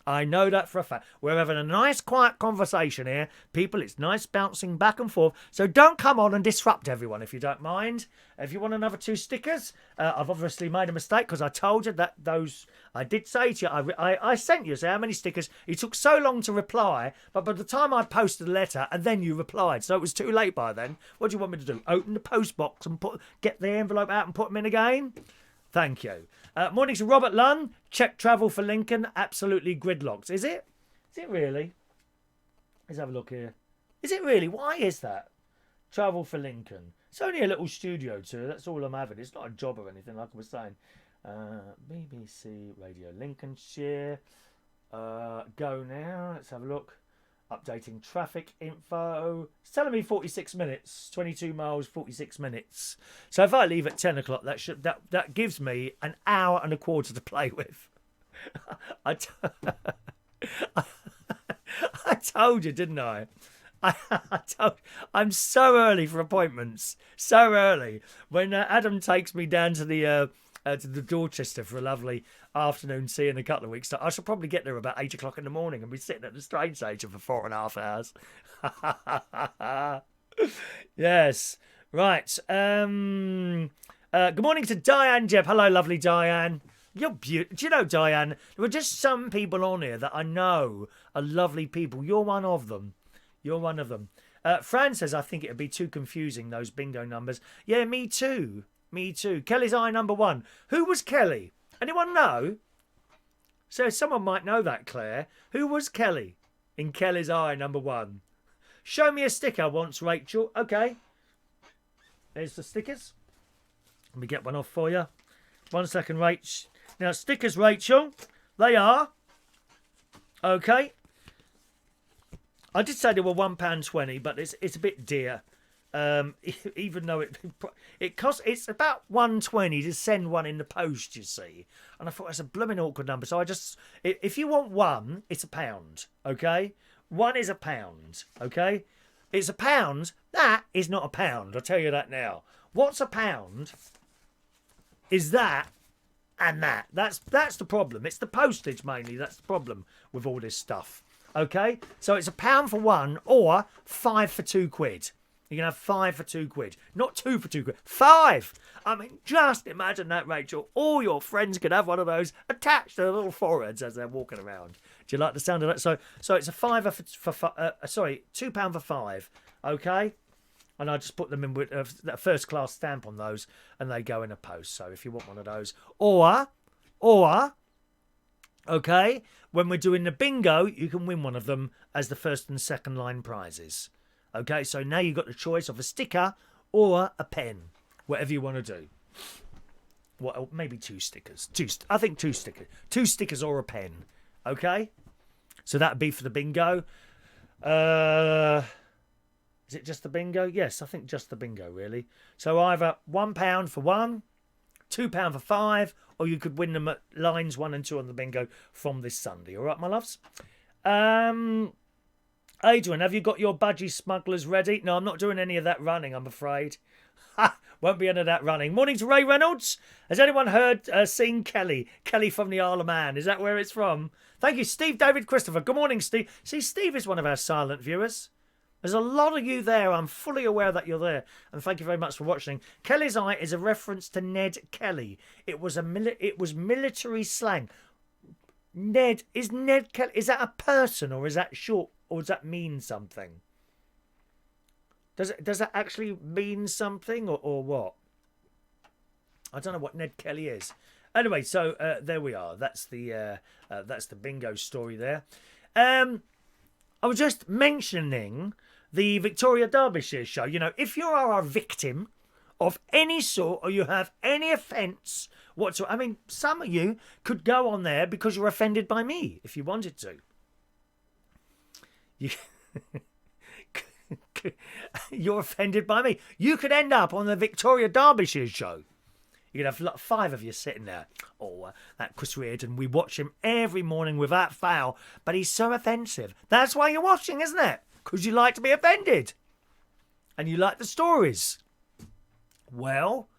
I know that for a fact. We're having a nice, quiet conversation here. People, it's nice bouncing back and forth. So don't come on and disrupt everyone if you don't mind. If you want another 2 stickers, I've obviously made a mistake because I told you that those... I did say to you, I sent you, say, how many stickers? It took so long to reply, but by the time I posted the letter, and then you replied, so it was too late by then. What do you want me to do? Open the post box and get the envelope out and put them in again? Thank you. Morning to Robert Lunn. Check travel for Lincoln. Absolutely gridlocked. Is it? Is it really? Let's have a look here. Is it really? Why is that? Travel for Lincoln. It's only a little studio tour. That's all I'm having. It's not a job or anything, like I was saying. BBC Radio Lincolnshire. Go now. Let's have a look. Updating traffic info. It's telling me 46 minutes. 22 miles, 46 minutes. So if I leave at 10 o'clock, that gives me an hour and a quarter to play with. I told you, didn't I? I'm so early for appointments. So early. When Adam takes me down to the Dorchester for a lovely afternoon tea in a couple of weeks, I shall probably get there about 8 o'clock in the morning and be sitting at the train station for 4.5 hours. Yes. Right. Good morning to Diane Jeb. Hello, lovely Diane. You're beautiful. Do you know, Diane, there are just some people on here that I know are lovely people. You're one of them. You're one of them. Fran says, I think it would be too confusing, those bingo numbers. Yeah, me too. Me too. Kelly's eye number 1. Who was Kelly? Anyone know? So someone might know that, Claire. Who was Kelly in Kelly's eye number 1? Show me a sticker once, Rachel. Okay. There's the stickers. Let me get one off for you. 1 second, Rach. Now, stickers, Rachel. They are. Okay. I did say they were £1.20, but it's a bit dear. Even though it costs, it's about £1.20 to send one in the post, you see. And I thought that's a blooming awkward number. So I just, if you want one, it's £1. Okay, 1 is £1. Okay, it's £1. That is not £1. I'll tell you that now. What's £1? Is that and that. That's the problem. It's the postage mainly. That's the problem with all this stuff. Okay, so it's £1 for 1 or 5 for £2. You can have 5 for £2. Not 2 for £2. 5! I mean, just imagine that, Rachel. All your friends could have one of those attached to their little foreheads as they're walking around. Do you like the sound of that? So it's a £5 £2 for 5. Okay? And I just put them in with a first class stamp on those and they go in a post. So if you want one of those. Or, okay, when we're doing the bingo, you can win one of them as the first and second line prizes. Okay, so now you've got the choice of a sticker or a pen, whatever you want to do. Well, maybe 2 stickers. I think 2 stickers. 2 stickers or a pen. Okay, so that'd be for the bingo. Is it just the bingo? Yes, I think just the bingo, really. So either £1 for 1, £2 for 5, or you could win them at lines 1 and 2 on the bingo from this Sunday. All right, my loves? Adrian, have you got your budgie smugglers ready? No, I'm not doing any of that running, I'm afraid. Won't be any of that running. Morning to Ray Reynolds. Has anyone seen Kelly? Kelly from the Isle of Man. Is that where it's from? Thank you, Steve David Christopher. Good morning, Steve. See, Steve is one of our silent viewers. There's a lot of you there. I'm fully aware that you're there. And thank you very much for watching. Kelly's Eye is a reference to Ned Kelly. It was military slang. Is Ned Kelly, is that a person or is that short? Or does that mean something? Does that actually mean something or what? I don't know what Ned Kelly is. Anyway, so there we are. That's the bingo story there. I was just mentioning the Victoria Derbyshire show. You know, if you are a victim of any sort or you have any offence whatsoever, I mean, some of you could go on there because you're offended by me if you wanted to. You're offended by me. You could end up on the Victoria Derbyshire show. You could have like 5 of you sitting there. Oh, that Chris Reardon, we watch him every morning without fail, but he's so offensive. That's why you're watching, isn't it? Because you like to be offended. And you like the stories. Well,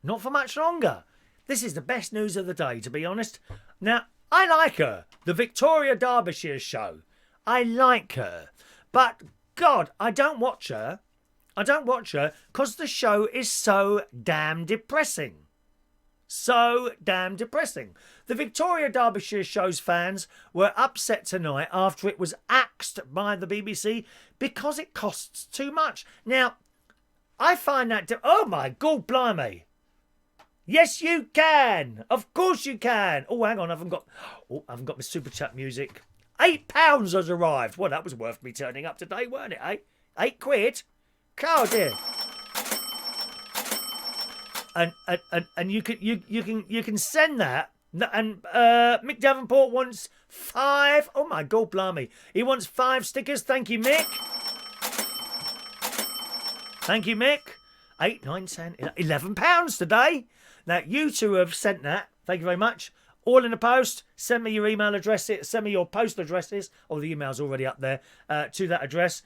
not for much longer. This is the best news of the day, to be honest. Now, I like her. The Victoria Derbyshire show. I like her. But, God, I don't watch her. I don't watch her because the show is so damn depressing. So damn depressing. The Victoria Derbyshire show's fans were upset tonight after it was axed by the BBC because it costs too much. Now, I find that... oh, my God, blimey. Yes, you can. Of course you can. Oh, hang on. I haven't got my super chat music. £8 has arrived. Well, that was worth me turning up today, weren't it, eh? £8. Oh, dear. And you can send that. And Mick Davenport wants 5. Oh my God, blimey! He wants 5 stickers. Thank you, Mick. Thank you, Mick. 8, 9, 10, £11 today. Now you two have sent that. Thank you very much. All in the post. Send me your email address. Send me your post addresses, or the email's already up there to that address.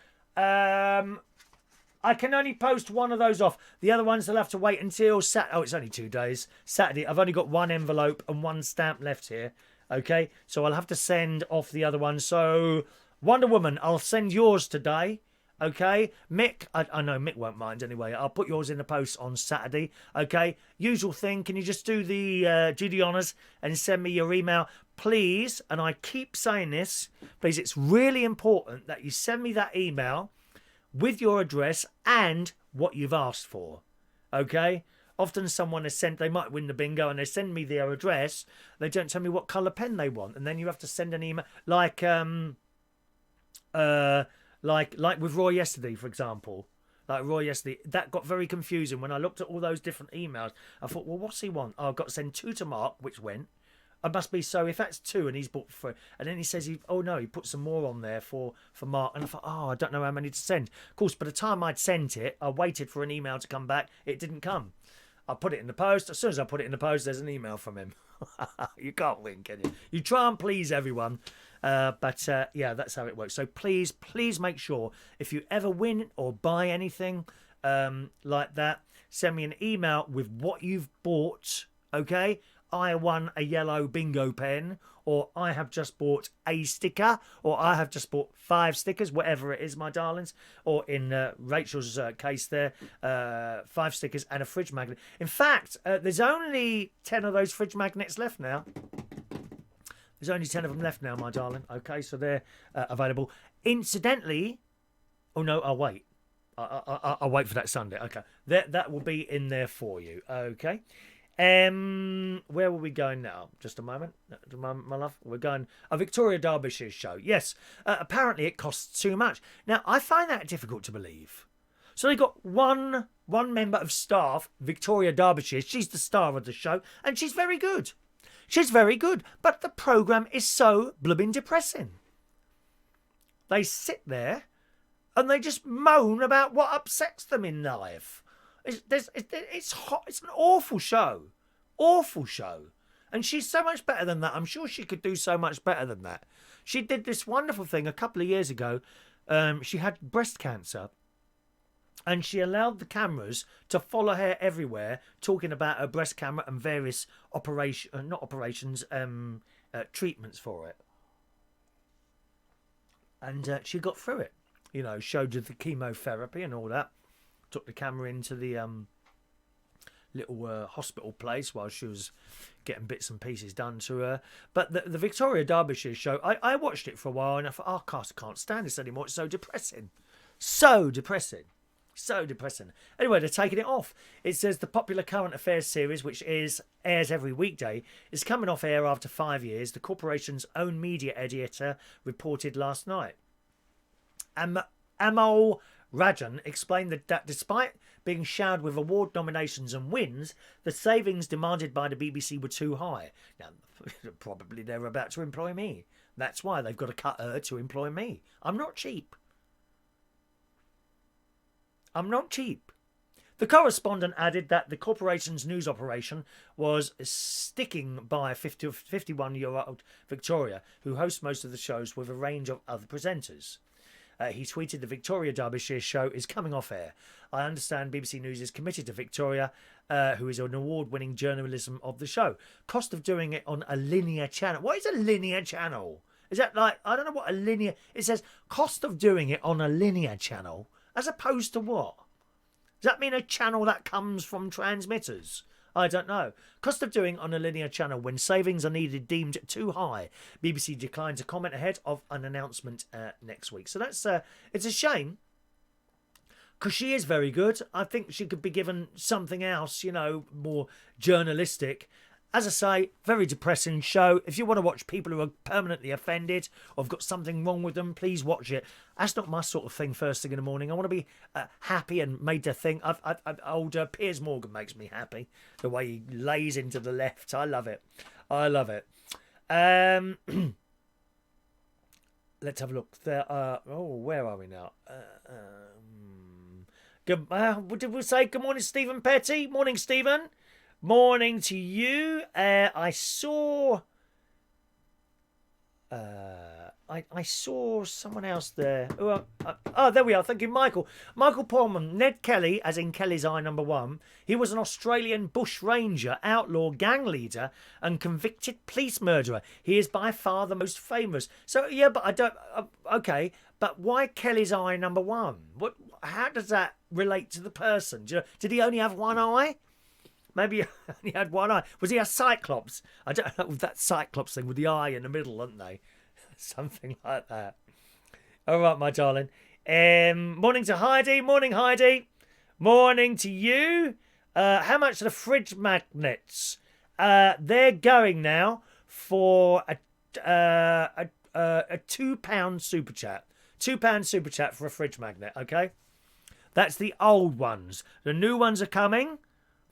I can only post one of those off. The other ones will have to wait until Saturday. Oh, it's only 2 days. Saturday. I've only got 1 envelope and 1 stamp left here. Okay, so I'll have to send off the other one. So, Wonder Woman, I'll send yours today. Okay, Mick, I know Mick won't mind anyway. I'll put yours in the post on Saturday. Okay, usual thing. Can you just do the Judy honours and send me your email, please? And I keep saying this, please. It's really important that you send me that email with your address and what you've asked for, okay? Often someone has sent, they might win the bingo and they send me their address. They don't tell me what colour pen they want. And then you have to send an email, like with Roy yesterday, for example. Like Roy yesterday, that got very confusing. When I looked at all those different emails, I thought, well, what's he want? Oh, I've got to send 2 to Mark, which went. I must be, so if that's 2 and he's bought 3, and then he says he put some more on there for Mark, and I thought, I don't know how many to send. Of course, by the time I'd sent it, I waited for an email to come back. It didn't come. I put it in the post. As soon as I put it in the post, there's an email from him. You can't win, can you? You try and please everyone, but yeah, that's how it works. So please make sure if you ever win or buy anything like that, send me an email with what you've bought. Okay. I won a yellow bingo pen, or I have just bought a sticker, or I have just bought 5 stickers, whatever it is, my darlings. Or in Rachel's case there, 5 stickers and a fridge magnet. In fact, there's only 10 of those fridge magnets left now. There's only 10 of them left now, my darling. Okay, so they're available. Incidentally, oh no, I'll wait. I'll wait for that Sunday. Okay, that will be in there for you. Okay. Where will we go now? Just a moment, my love. We're going a Victoria Derbyshire show. Yes, apparently it costs too much. Now I find that difficult to believe. So they got one member of staff, Victoria Derbyshire. She's the star of the show, and she's very good. She's very good, but the programme is so blooming depressing. They sit there and they just moan about what upsets them in life. It's hot. It's an awful show. Awful show. And she's so much better than that. I'm sure she could do so much better than that. She did this wonderful thing a couple of years ago. She had breast cancer. And she allowed the cameras to follow her everywhere, talking about her breast cancer and various treatments for it. And she got through it. You know, showed her the chemotherapy and all that. Took the camera into the little hospital place while she was getting bits and pieces done to her. But the Victoria Derbyshire show, I watched it for a while and I thought, oh, I can't stand this anymore. It's so depressing. So depressing. So depressing. Anyway, they're taking it off. It says the popular current affairs series, which airs every weekday, is coming off air after 5 years. The corporation's own media editor reported last night. Amol Rajan explained that despite being showered with award nominations and wins, the savings demanded by the BBC were too high. Now, probably they're about to employ me. That's why they've got to cut her to employ me. I'm not cheap. I'm not cheap. The correspondent added that the corporation's news operation was sticking by 51-year-old Victoria, who hosts most of the shows with a range of other presenters. He tweeted, the Victoria Derbyshire show is coming off air. I understand BBC News is committed to Victoria, who is an award-winning journalism of the show. Cost of doing it on a linear channel. What is a linear channel? Is that like, I don't know what a linear... It says cost of doing it on a linear channel, as opposed to what? Does that mean a channel that comes from transmitters? I don't know. Cost of doing on a linear channel when savings are needed deemed too high. BBC declined to comment ahead of an announcement next week. So that's it's a shame, because she is very good. I think she could be given something else, you know, more journalistic. As I say, very depressing show. If you want to watch people who are permanently offended or have got something wrong with them, please watch it. That's not my sort of thing first thing in the morning. I want to be happy and made to think. Old Piers Morgan makes me happy. The way he lays into the left. I love it. I love it. Let's have a look. There. Where are we now? What did we say? Good morning, Stephen Petty. Morning, Stephen. Morning to you. I saw someone else there. Oh, there we are. Thank you, Michael. Michael Pullman. Ned Kelly, as in Kelly's Eye #1. He was an Australian bush ranger, outlaw, gang leader, and convicted police murderer. He is by far the most famous. So yeah, but I don't. Okay, but why Kelly's Eye #1? What? How does that relate to the person? Did he only have one eye? Maybe he only had one eye. Was he a cyclops? I don't know, that cyclops thing with the eye in the middle, aren't they? Something like that. All right, my darling. Morning to Heidi. Morning, Heidi. Morning to you. How much are the fridge magnets? They're going now for a £2 super chat. £2 super chat for a fridge magnet, okay? That's the old ones. The new ones are coming.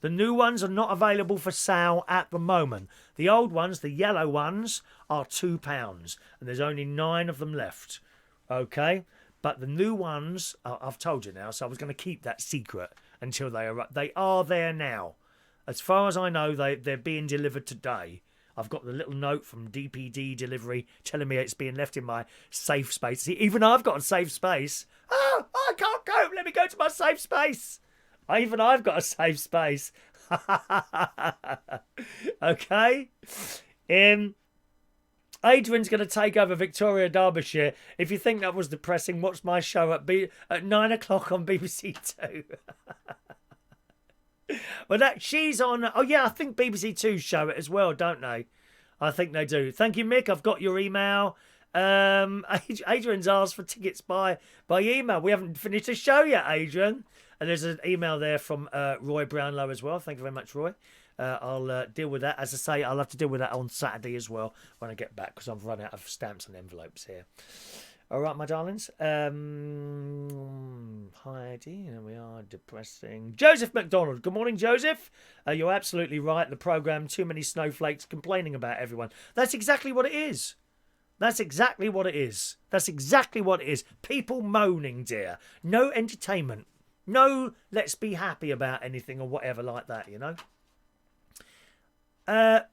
The new ones are not available for sale at the moment. The old ones, the yellow ones, are £2. And there's only 9 of them left. Okay? But the new ones, I've told you now, so I was going to keep that secret until they arrive. They are there now. As far as I know, they're being delivered today. I've got the little note from DPD delivery telling me it's being left in my safe space. See, even I've got a safe space. Oh, I can't go. Let me go to my safe space. Even I've got a safe space. Okay. Adrian's going to take over Victoria Derbyshire. If you think that was depressing, watch my show at 9 o'clock on BBC Two. Well, she's on. Oh yeah, I think BBC Two show it as well, don't they? I think they do. Thank you, Mick. I've got your email. Adrian's asked for tickets by email. We haven't finished the show yet, Adrian. And there's an email there from Roy Brownlow as well. Thank you very much, Roy. I'll deal with that. As I say, I'll have to deal with that on Saturday as well when I get back, because I've run out of stamps and envelopes here. All right, my darlings. Heidi, here we are, depressing. Joseph McDonald. Good morning, Joseph. You're absolutely right. The programme, too many snowflakes complaining about everyone. That's exactly what it is. That's exactly what it is. That's exactly what it is. People moaning, dear. No entertainment. No, let's be happy about anything or whatever like that, you know. Can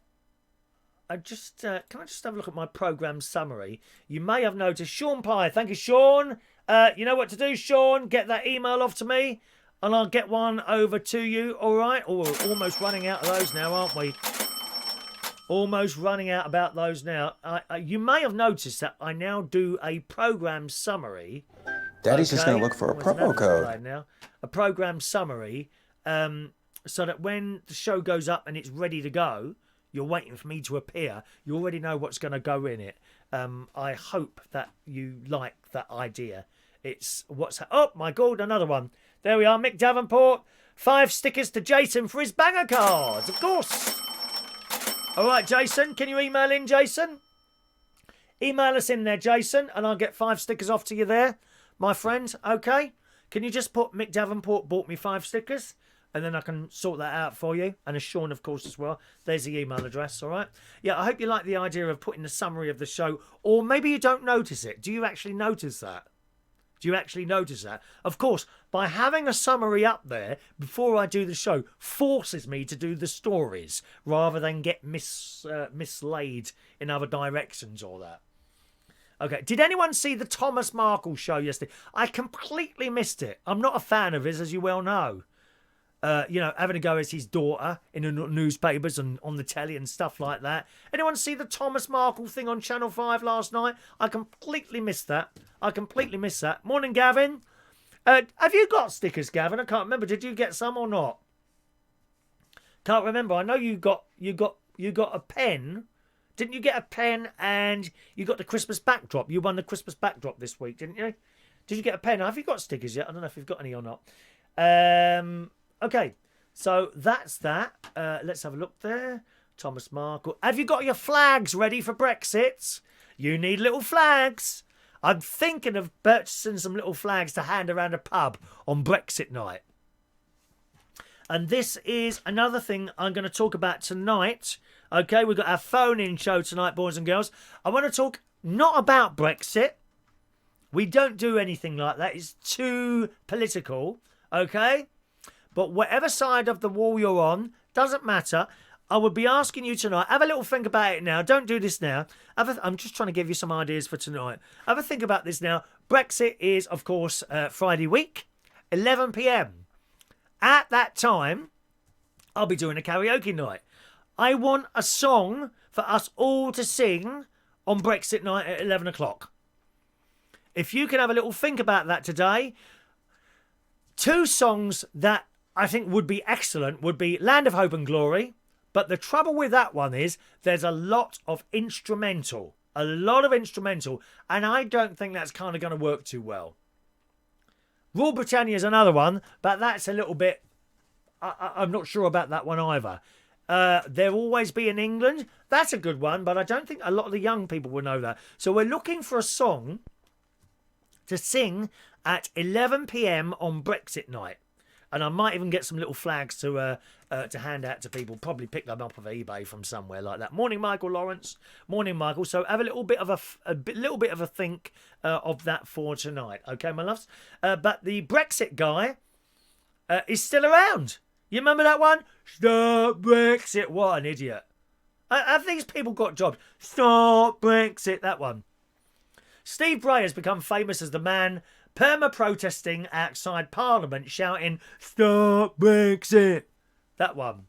I just have a look at my programme summary? You may have noticed Sean Pye. Thank you, Sean. You know what to do, Sean. Get that email off to me, and I'll get one over to you. All right. Oh, we're almost running out of those now, aren't we? Almost running out about those now. You may have noticed that I now do a programme summary. Daddy's just going to look for a promo code. Now. A programme summary, so that when the show goes up and it's ready to go, you're waiting for me to appear. You already know what's going to go in it. I hope that you like that idea. It's oh my God, another one. There we are, Mick Davenport. 5 stickers to Jason for his banger cards, of course. All right, Jason, can you email in, Jason? Email us in there, Jason, and I'll get 5 stickers off to you there, my friend. Okay. Can you just put Mick Davenport bought me 5 stickers? And then I can sort that out for you. And as Sean, of course, as well. There's the email address, all right? Yeah, I hope you like the idea of putting the summary of the show. Or maybe you don't notice it. Do you actually notice that? Do you actually notice that? Of course, by having a summary up there before I do the show forces me to do the stories rather than get mislaid in other directions or that. Okay, did anyone see the Thomas Markle show yesterday? I completely missed it. I'm not a fan of his, as you well know. Having a go as his daughter in the newspapers and on the telly and stuff like that. Anyone see the Thomas Markle thing on Channel 5 last night? I completely missed that. Morning, Gavin. Have you got stickers, Gavin? I can't remember. Did you get some or not? Can't remember. I know you got a pen. Didn't you get a pen and you got the Christmas backdrop? You won the Christmas backdrop this week, didn't you? Did you get a pen? Have you got stickers yet? I don't know if you've got any or not. Okay, so that's that. Let's have a look there. Thomas Markle. Have you got your flags ready for Brexit? You need little flags. I'm thinking of purchasing some little flags to hand around a pub on Brexit night. And this is another thing I'm going to talk about tonight. Okay, we've got our phone-in show tonight, boys and girls. I want to talk not about Brexit. We don't do anything like that. It's too political, okay? But whatever side of the wall you're on, doesn't matter. I would be asking you tonight, have a little think about it now. Don't do this now. I'm just trying to give you some ideas for tonight. Have a think about this now. Brexit is, of course, Friday week, 11 p.m. At that time, I'll be doing a karaoke night. I want a song for us all to sing on Brexit night at 11 o'clock. If you can have a little think about that today, 2 songs that I think would be excellent would be Land of Hope and Glory. But the trouble with that one is there's a lot of instrumental. And I don't think that's kind of going to work too well. Rule Britannia is another one, but that's a little bit... I'm not sure about that one either. There'll Always Be in England. That's a good one, but I don't think a lot of the young people will know that. So we're looking for a song to sing at 11 p.m. on Brexit night. And I might even get some little flags to hand out to people. Probably pick them up off eBay from somewhere like that. Morning, Michael Lawrence. Morning, Michael. So have a little bit of a think of that for tonight. Okay, my loves. But the Brexit guy is still around. You remember that one? Stop Brexit. What an idiot. Have these people got jobs? Stop Brexit. That one. Steve Bray has become famous as the man perma-protesting outside Parliament shouting, "Stop Brexit." That one.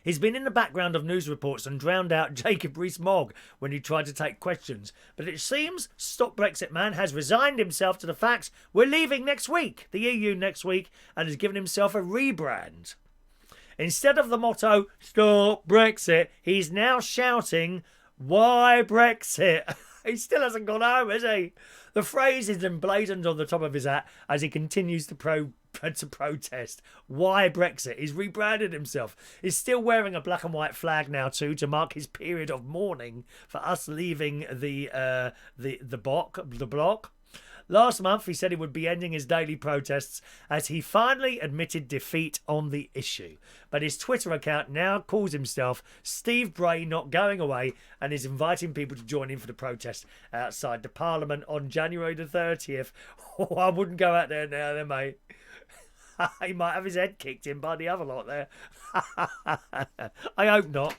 He's been in the background of news reports and drowned out Jacob Rees-Mogg when he tried to take questions. But it seems Stop Brexit man has resigned himself to the facts we're leaving next week, the EU next week, and has given himself a rebrand. Instead of the motto, "Stop Brexit," he's now shouting, "Why Brexit?" He still hasn't gone home, has he? The phrase is emblazoned on the top of his hat as he continues to protest. Why Brexit? He's rebranded himself. He's still wearing a black and white flag now too to mark his period of mourning for us leaving the bloc. Last month, he said he would be ending his daily protests as he finally admitted defeat on the issue. But his Twitter account now calls himself Steve Bray Not Going Away and is inviting people to join in for the protest outside the Parliament on January the 30th. Oh, I wouldn't go out there now, then, mate. He might have his head kicked in by the other lot there. I hope not.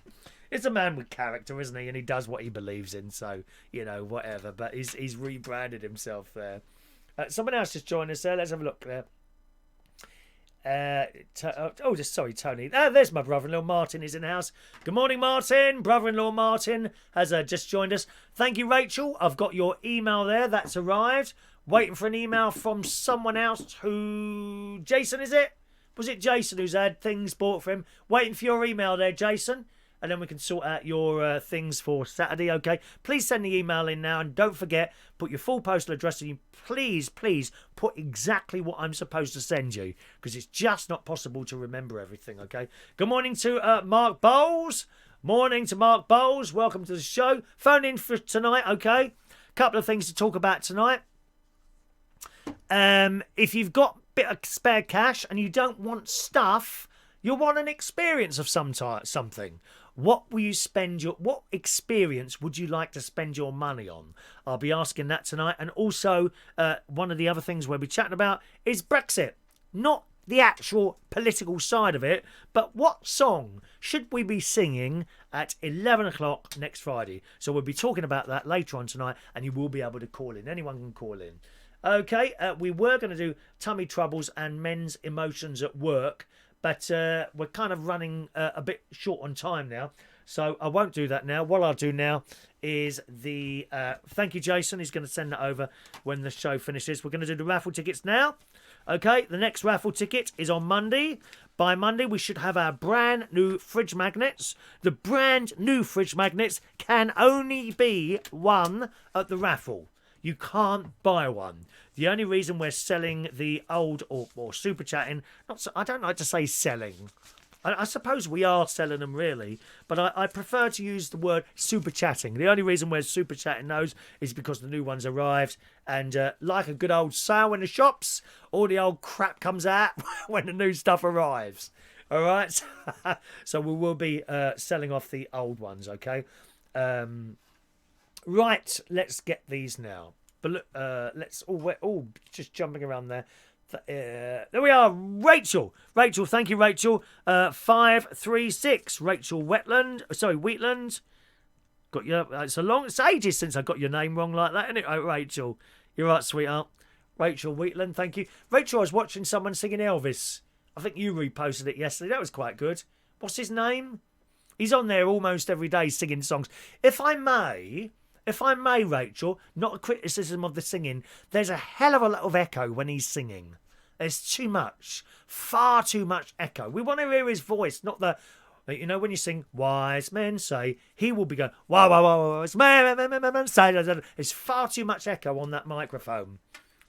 It's a man with character, isn't he? And he does what he believes in, so, whatever. But he's rebranded himself there. Someone else just joined us there. Let's have a look there. Sorry, Tony. There's my brother-in-law, Martin, is in the house. Good morning, Martin. Brother-in-law Martin has just joined us. Thank you, Rachel. I've got your email there. That's arrived. Waiting for an email from someone else who... Jason, is it? Was it Jason who's had things bought for him? Waiting for your email there, Jason. And then we can sort out your things for Saturday, okay? Please send the email in now. And don't forget, put your full postal address and you please put exactly what I'm supposed to send you. Because it's just not possible to remember everything, okay? Good morning to Mark Bowles. Morning to Mark Bowles. Welcome to the show. Phone in for tonight, okay? Couple of things to talk about tonight. If you've got a bit of spare cash and you don't want stuff, you want an experience of something. What will you spend what experience would you like to spend your money on? I'll be asking that tonight. And also, one of the other things we'll be chatting about is Brexit. Not the actual political side of it, but what song should we be singing at 11 o'clock next Friday? So we'll be talking about that later on tonight, and you will be able to call in. Anyone can call in. Okay, we were going to do tummy troubles and men's emotions at work, but we're kind of running a bit short on time now, so I won't do that now. What I'll do now is the thank you, Jason. He's going to send that over when the show finishes. We're going to do the raffle tickets now. Okay, the next raffle ticket is on Monday. By Monday, we should have our brand new fridge magnets. The brand new fridge magnets can only be won at the raffle. You can't buy one. The only reason we're selling the old or super chatting, I don't like to say selling. I suppose we are selling them really, but I prefer to use the word super chatting. The only reason we're super chatting those is because the new ones arrived, and like a good old sale in the shops, all the old crap comes out when the new stuff arrives. All right, so we will be selling off the old ones. Okay. Right, let's get these now. But look, we're all just jumping around there. There we are, Rachel. Rachel, thank you, Rachel. 536, Rachel Wheatland. Got your. It's ages since I got your name wrong like that, isn't it? Oh, Rachel, you're right, sweetheart. Rachel Wheatland, thank you. Rachel, I was watching someone singing Elvis. I think you reposted it yesterday. That was quite good. What's his name? He's on there almost every day singing songs. If I may, Rachel, not a criticism of the singing, there's a hell of a lot of echo when he's singing. There's too much, far too much echo. We want to hear his voice, not the, you know, when you sing, wise men say, he will be going, wise men say, there's far too much echo on that microphone.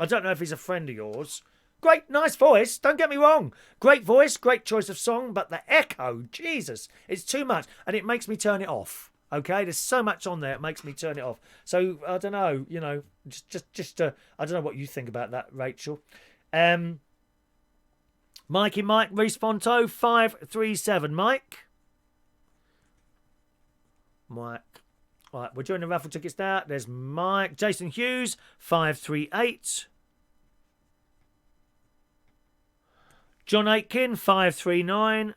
I don't know if he's a friend of yours. Great, nice voice, don't get me wrong. Great voice, great choice of song, but the echo, Jesus, it's too much, and it makes me turn it off. Okay, there's so much on there, it makes me turn it off. So, I don't know, you know, just I don't know what you think about that, Rachel. Mikey Mike, Reese Fonto, 537, Mike. All right, we're doing the raffle tickets now. There's Mike. Jason Hughes, 538. John Aitken, 539.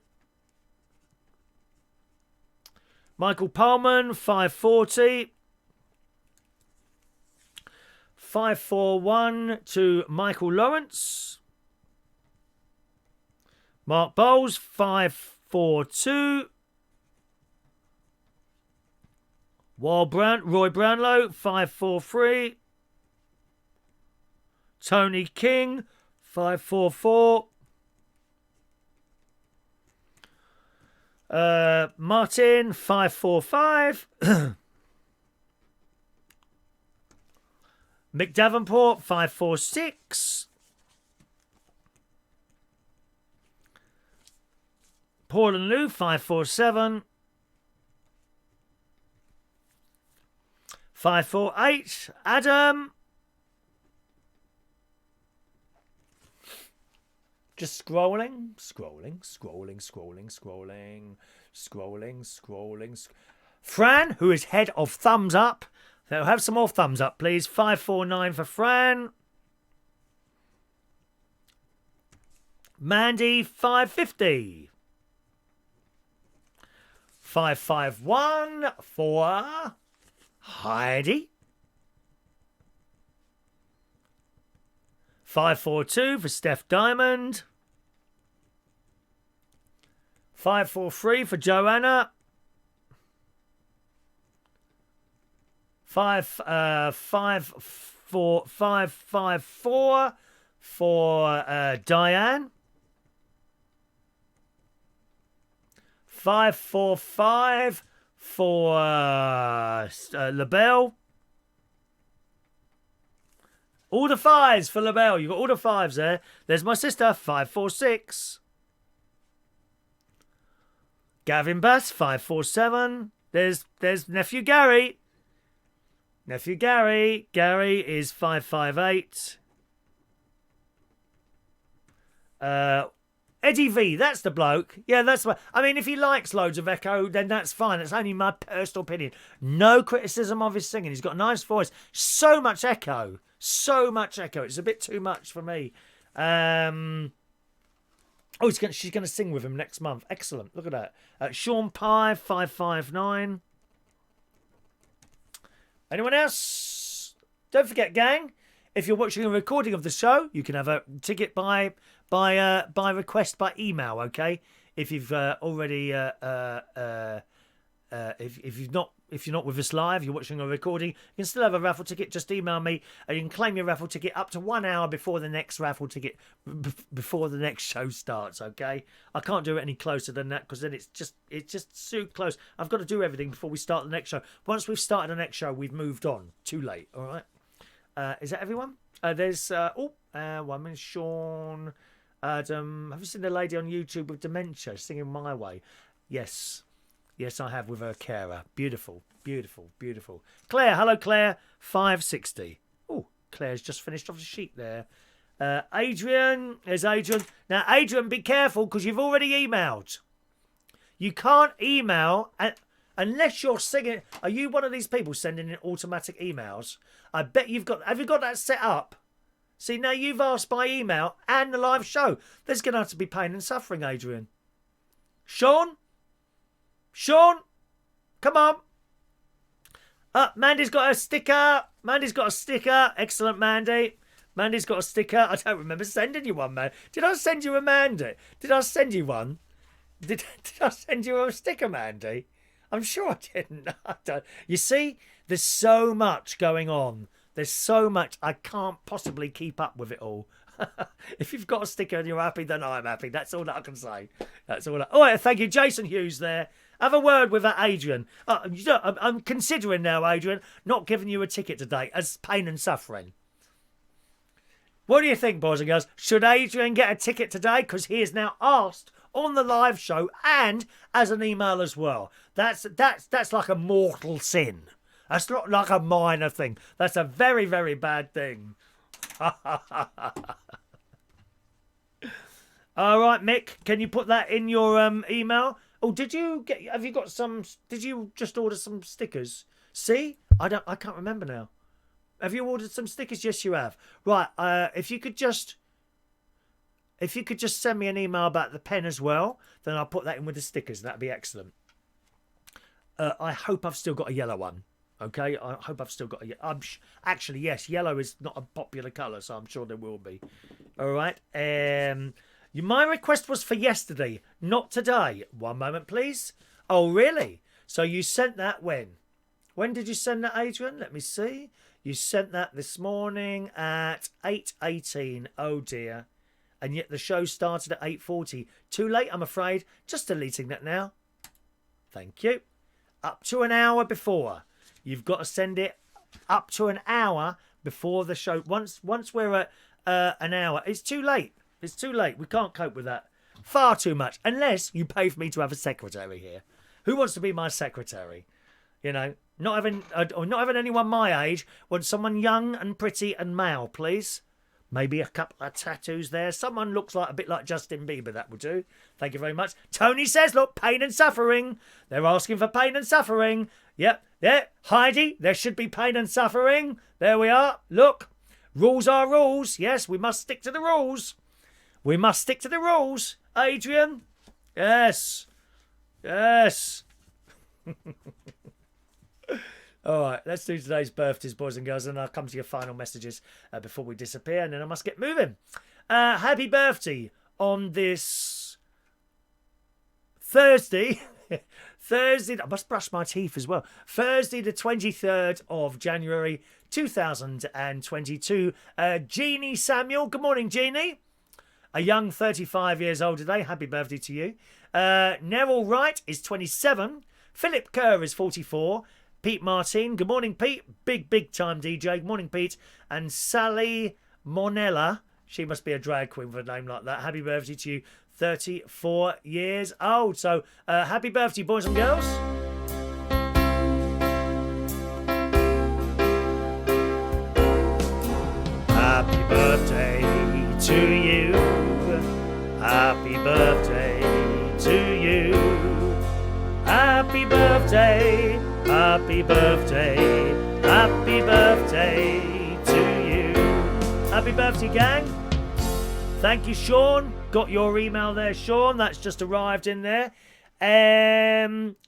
Michael Palman, 540. 541 to Michael Lawrence. Mark Bowles, 542. Roy Brownlow, 543. Tony King, 544. Martin, 545. Mick Davenport, 546. Paul and Lou, 547. 548. Adam. Just scrolling. Fran, who is head of Thumbs Up. So have some more thumbs up, please. 549 for Fran. Mandy, 550. 551 for Heidi. 542 for Steph Diamond. 543 for Joanna. 554 for Diane. 545 for LaBelle. All the fives for LaBelle. You've got all the fives there. There's my sister, 546. Gavin Bass, 547. There's nephew Gary. Nephew Gary. Gary is 558. Eddie V, that's the bloke. Yeah, that's what. I mean, if he likes loads of echo, then that's fine. That's only my personal opinion. No criticism of his singing. He's got a nice voice. So much echo. So much echo. It's a bit too much for me. Oh, she's going to sing with him next month. Excellent. Look at that. Sean Pye, 559. Anyone else? Don't forget, gang, if you're watching a recording of the show, you can have a ticket by request by email, okay? If you've already if you're not with us live, you're watching a recording, you can still have a raffle ticket. Just email me and you can claim your raffle ticket up to 1 hour before the next raffle ticket, before the next show starts, okay? I can't do it any closer than that because then it's just too close. I've got to do everything before we start the next show. Once we've started the next show, we've moved on. Too late, all right? Is that everyone? There's one minute, Sean, Adam. Have you seen the lady on YouTube with dementia singing My Way? Yes, I have, with her carer. Beautiful, beautiful, beautiful. Claire, hello Claire, 560. Oh, Claire's just finished off the sheet there. Adrian, there's Adrian. Now, Adrian, be careful because you've already emailed. You can't email unless you're singing. Are you one of these people sending in automatic emails? I bet you've got. Have you got that set up? See, now you've asked by email and the live show. There's going to have to be pain and suffering, Adrian. Sean, come on. Mandy's got a sticker. Excellent, Mandy. Mandy's got a sticker. I don't remember sending you one, man. Did I send you a Mandy? Did I send you one? Did I send you a sticker, Mandy? I'm sure I didn't. I don't. You see, there's so much going on. There's so much. I can't possibly keep up with it all. If you've got a sticker and you're happy, then I'm happy. That's all that I can say. That's all. All right, thank you. Jason Hughes there. Have a word with Adrian. I'm considering now, Adrian, not giving you a ticket today as pain and suffering. What do you think, boys and girls? Should Adrian get a ticket today? Because he is now asked on the live show and as an email as well. That's like a mortal sin. That's not like a minor thing. That's a very, very bad thing. All right, Mick, can you put that in your email? Oh, did you just order some stickers? See? I can't remember now. Have you ordered some stickers? Yes, you have. Right, if you could just send me an email about the pen as well, then I'll put that in with the stickers. That'd be excellent. I hope I've still got a yellow one. Okay, I hope I've still got a... actually, yes, yellow is not a popular colour, so I'm sure there will be. All right. My request was for yesterday, not today. One moment, please. Oh, really? So you sent that when? When did you send that, Adrian? Let me see. You sent that this morning at 8:18. Oh, dear. And yet the show started at 8:40. Too late, I'm afraid. Just deleting that now. Thank you. Up to an hour before. You've got to send it up to an hour before the show. Once we're at an hour, it's too late. It's too late. We can't cope with that. Far too much. Unless you pay for me to have a secretary here. Who wants to be my secretary? You know, not having anyone my age. Want someone young and pretty and male, please. Maybe a couple of tattoos there. Someone looks like a bit like Justin Bieber. That would do. Thank you very much. Tony says, look, pain and suffering. They're asking for pain and suffering. Yep. There. Heidi, there should be pain and suffering. There we are. Look. Rules are rules. Yes, we must stick to the rules. We must stick to the rules. Adrian. Yes. Yes. All right, let's do today's birthdays, boys and girls, and I'll come to your final messages before we disappear, and then I must get moving. Happy birthday on this Thursday. I must brush my teeth as well. Thursday, the 23rd of January, 2022. Genie Samuel. Good morning, Genie. A young 35 years old today. Happy birthday to you. Nerol Wright is 27. Philip Kerr is 44. Pete Martin. Good morning, Pete. Big time DJ. Good morning, Pete. And Sally Monella. She must be a drag queen with a name like that. Happy birthday to you. 34 years old. So, happy birthday, boys and girls. Happy birthday to you. Happy birthday Happy birthday to you. Happy birthday, gang. Thank you, Sean. Got your email there, Sean. That's just arrived in there.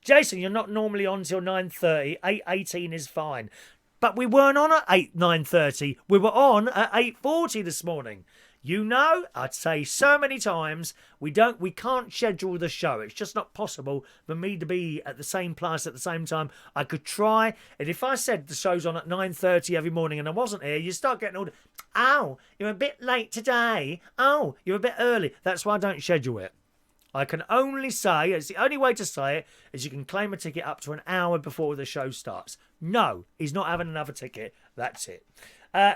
Jason, you're not normally on till 9:30. 8:18 is fine. But we weren't on at 9:30. We were on at 8:40 this morning. You know, I'd say so many times, we can't schedule the show. It's just not possible for me to be at the same place at the same time. I could try, and if I said the show's on at 9:30 every morning and I wasn't here, you start getting all the, oh, you're a bit late today. Oh, you're a bit early. That's why I don't schedule it. I can only say, it's the only way to say it, is you can claim a ticket up to an hour before the show starts. No, he's not having another ticket. That's it.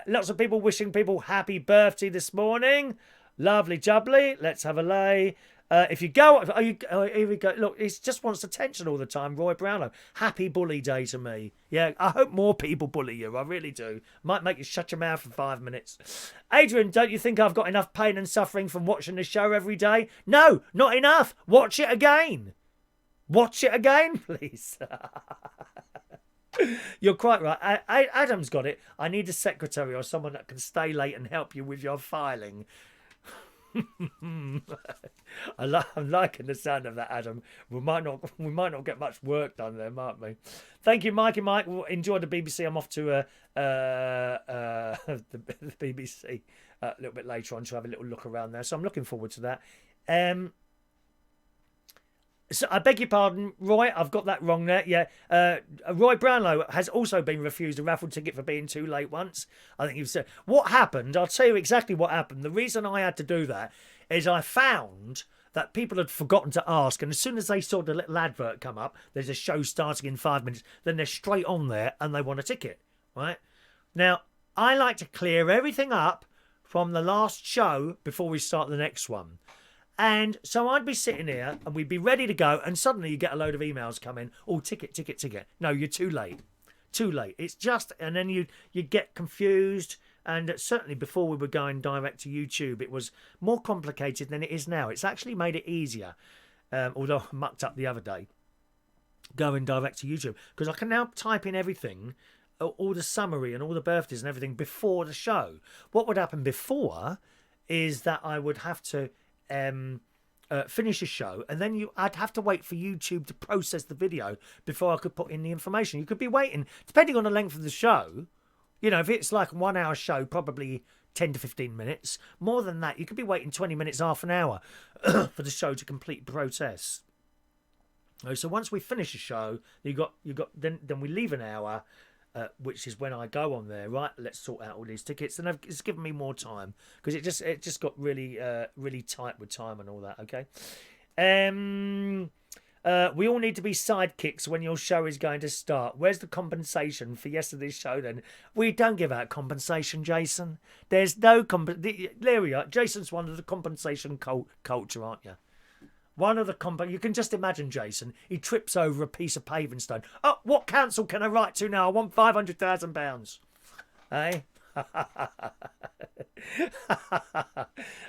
Lots of people wishing people happy birthday this morning. Lovely jubbly. Let's have a lay. If you go, here we go. Look, he just wants attention all the time. Roy Brownlow. Happy bully day to me. Yeah, I hope more people bully you. I really do. Might make you shut your mouth for 5 minutes. Adrian, don't you think I've got enough pain and suffering from watching the show every day? No, not enough. Watch it again. Watch it again, please. You're quite right. Adam's got it. I need a secretary or someone that can stay late and help you with your filing. I'm liking the sound of that, Adam. We might not get much work done there, might we? Thank you, Mikey. Mike, enjoy the BBC. I'm off to the BBC a little bit later on to have a little look around there. So I'm looking forward to that. So I beg your pardon, Roy, I've got that wrong there. Yeah, Roy Brownlow has also been refused a raffle ticket for being too late once. I think you've said. What happened, I'll tell you exactly what happened. The reason I had to do that is I found that people had forgotten to ask, and as soon as they saw the little advert come up, there's a show starting in 5 minutes, then they're straight on there and they want a ticket, right? Now, I like to clear everything up from the last show before we start the next one. And so I'd be sitting here and we'd be ready to go, and suddenly you get a load of emails come in. Oh, ticket. No, you're too late. Too late. It's just, and then you get confused. And certainly before we were going direct to YouTube, it was more complicated than it is now. It's actually made it easier, although I mucked up the other day going direct to YouTube, because I can now type in everything, all the summary and all the birthdays and everything before the show. What would happen before is that I would have to finish a show, and then I'd have to wait for YouTube to process the video before I could put in the information. You could be waiting, depending on the length of the show. You know, if it's like a 1 hour show, probably 10 to 15 minutes. More than that, you could be waiting 20 minutes, half an hour for the show to complete process. So once we finish a show, then we leave an hour, which is when I go on there, right? Let's sort out all these tickets, and it's given me more time because it just got really tight with time and all that. Okay, we all need to be sidekicks when your show is going to start. Where's the compensation for yesterday's show? Then we don't give out compensation, Jason. There's no there we are. Jason's one of the compensation culture, aren't you? One of the you can just imagine Jason. He trips over a piece of paving stone. Oh, what council can I write to now? I want £500,000. Eh?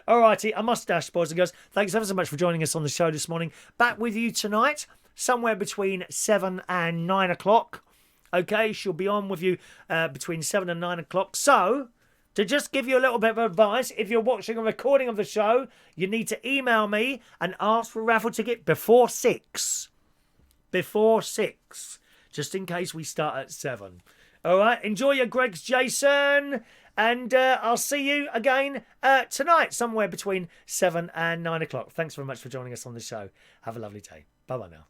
All righty, a mustache, boys and girls. Thanks ever so much for joining us on the show this morning. Back with you tonight, somewhere between 7 and 9 o'clock. Okay, she'll be on with you between 7 and 9 o'clock. So, to just give you a little bit of advice, if you're watching a recording of the show, you need to email me and ask for a raffle ticket before 6. Before 6. Just in case we start at 7. All right, enjoy your Greg's, Jason. And I'll see you again tonight, somewhere between 7 and 9 o'clock. Thanks very much for joining us on the show. Have a lovely day. Bye-bye now.